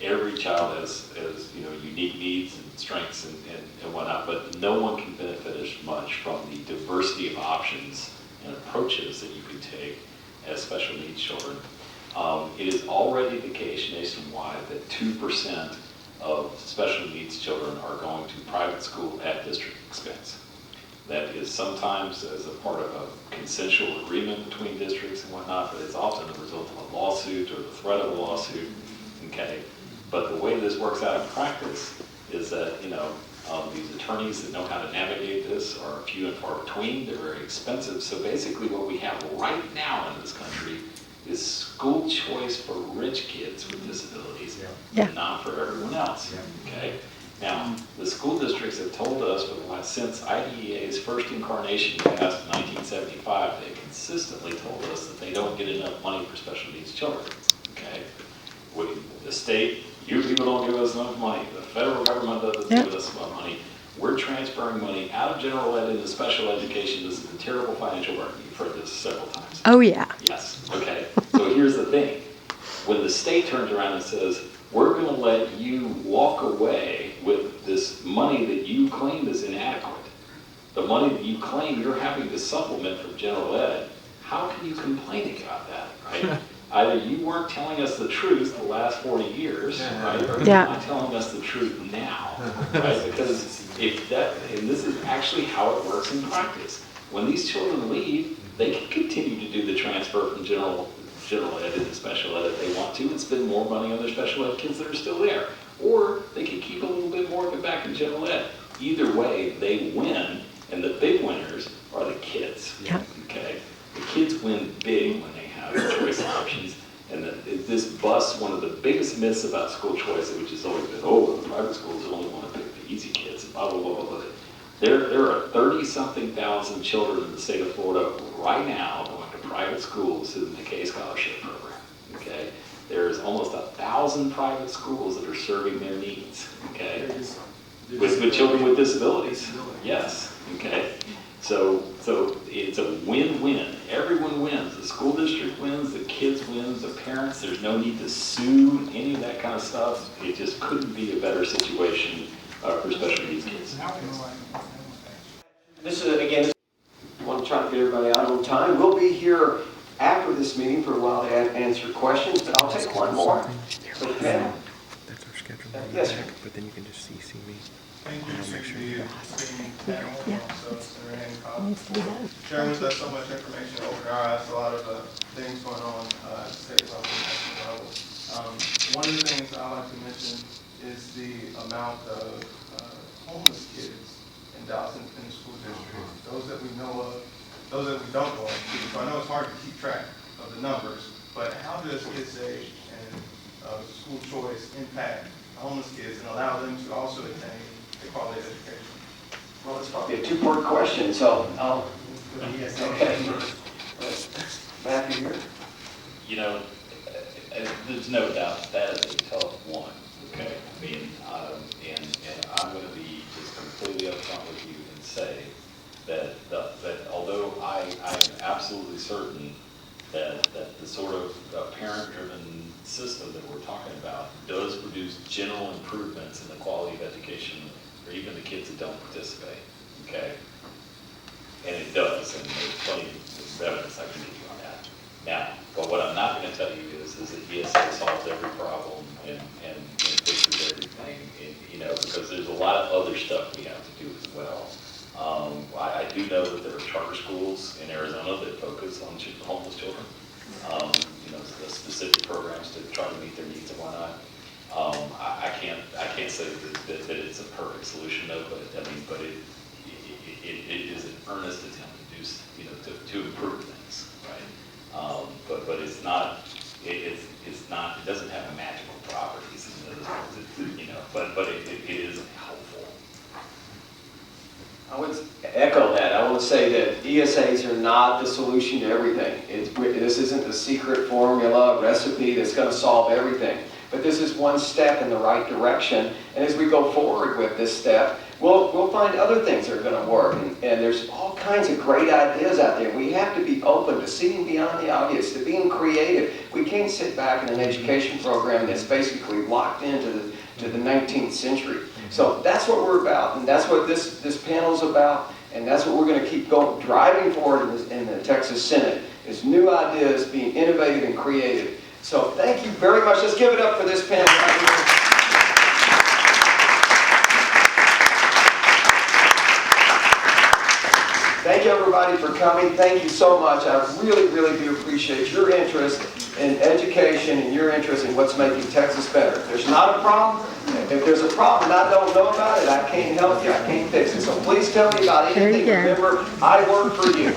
Every child has unique needs and strengths and whatnot, but no one can benefit as much from the diversity of options and approaches that you can take as special needs children. It is already the case nationwide that 2% of special needs children are going to private school at district expense. That is sometimes as a part of a consensual agreement between districts and whatnot, but it's often the result of a lawsuit or the threat of a lawsuit, okay? But the way this works out in practice is that, these attorneys that know how to navigate this are few and far between. They're very expensive. So basically what we have right now in this country is school choice for rich kids with disabilities, and not for everyone else, okay? Now, the school districts have told us since IDEA's first incarnation passed in 1975, they consistently told us that they don't get enough money for special needs children, okay? The state, you people don't give us enough money. The federal government doesn't give us enough money. We're transferring money out of general ed into special education. This is a terrible financial burden. You've heard this several times. oh yeah. Yes, okay. So here's the thing. When the state turns around and says, we're going to let you walk away with this money that you claim is inadequate, the money that you claim you're having to supplement from general ed, how can you complain about that, right? Either you weren't telling us the truth the last 40 years, right, or you're not telling us the truth now, right? Because and this is actually how it works in practice. When these children leave, they can continue to do the transfer from general ed into special ed if they want to and spend more money on their special ed kids that are still there. Or they can keep a little bit more of it back in general ed. Either way, they win, and the big winners are the kids, okay? The kids win big when they have choice options. And this busts one of the biggest myths about school choice, which has always been, the private schools only want to pick the easy kids, and blah, blah, blah, blah, blah. There are 30-something thousand children in the state of Florida right now going to private schools through the McKay Scholarship Program, okay? There's almost 1,000 private schools that are serving their needs, okay? With children with disabilities, yes, okay? So it's a win-win. Everyone wins. The school district wins, the kids win, the parents. There's no need to sue, any of that kind of stuff. It just couldn't be a better situation for special needs kids. This is, again, I want to try to get everybody out on time. We'll be here after this meeting for a while to answer questions, but I'll take one more. That's our schedule. Yes, sir. But then you can just CC me. Thank you to the esteemed panel and also Senator Hancock. Sharing with us so much information, opened our eyes to a lot of things going on at the state level and national level. One of the things I like to mention is the amount of homeless kids in Dallas Independent School District. Those that we know of, those that we don't know of. So I know it's hard to keep track of the numbers, but how does Kids Aid and school choice impact homeless kids and allow them to also attain a quality education? Well, it's probably a two-part question, so I'll, okay. Matthew here. You know, there's no doubt that is a tough one, okay? I mean, and I'm going to be just completely upfront with you and say that although I am absolutely certain that the sort of parent-driven system that we're talking about does produce general improvements in the quality of education for even the kids that don't participate, okay? And it does, and there's plenty of evidence I can give you on that. Now, but what I'm not going to tell you is that ESA solves every problem and fixes everything, and, you know, because there's a lot of other stuff we have to do as well. I do know that there are charter schools in Arizona that focus on homeless children, you know, specific programs to try to meet their needs and whatnot. I can't say that it's a perfect solution though, but I mean, but it is an earnest attempt to do, you know, to improve things, right? But it's not, it doesn't have magical properties, you know, but it is helpful. I would echo that. I want to say that ESAs are not the solution to everything. This isn't the secret formula, recipe that's going to solve everything. But this is one step in the right direction. And as we go forward with this step, we'll find other things that are going to work. And there's all kinds of great ideas out there. We have to be open to seeing beyond the obvious, to being creative. We can't sit back in an education program that's basically locked into the 19th century. So that's what we're about, and that's what this panel's about, and that's what we're going to keep driving forward in the Texas Senate, is new ideas, being innovative and creative. So thank you very much. Let's give it up for this panel. Thank you, everybody, for coming. Thank you so much. I really, really do appreciate your interest in education and your interest in what's making Texas better. If there's not a problem, if there's a problem and I don't know about it, I can't help you. I can't fix it. So please tell me about anything. Remember, I work for you.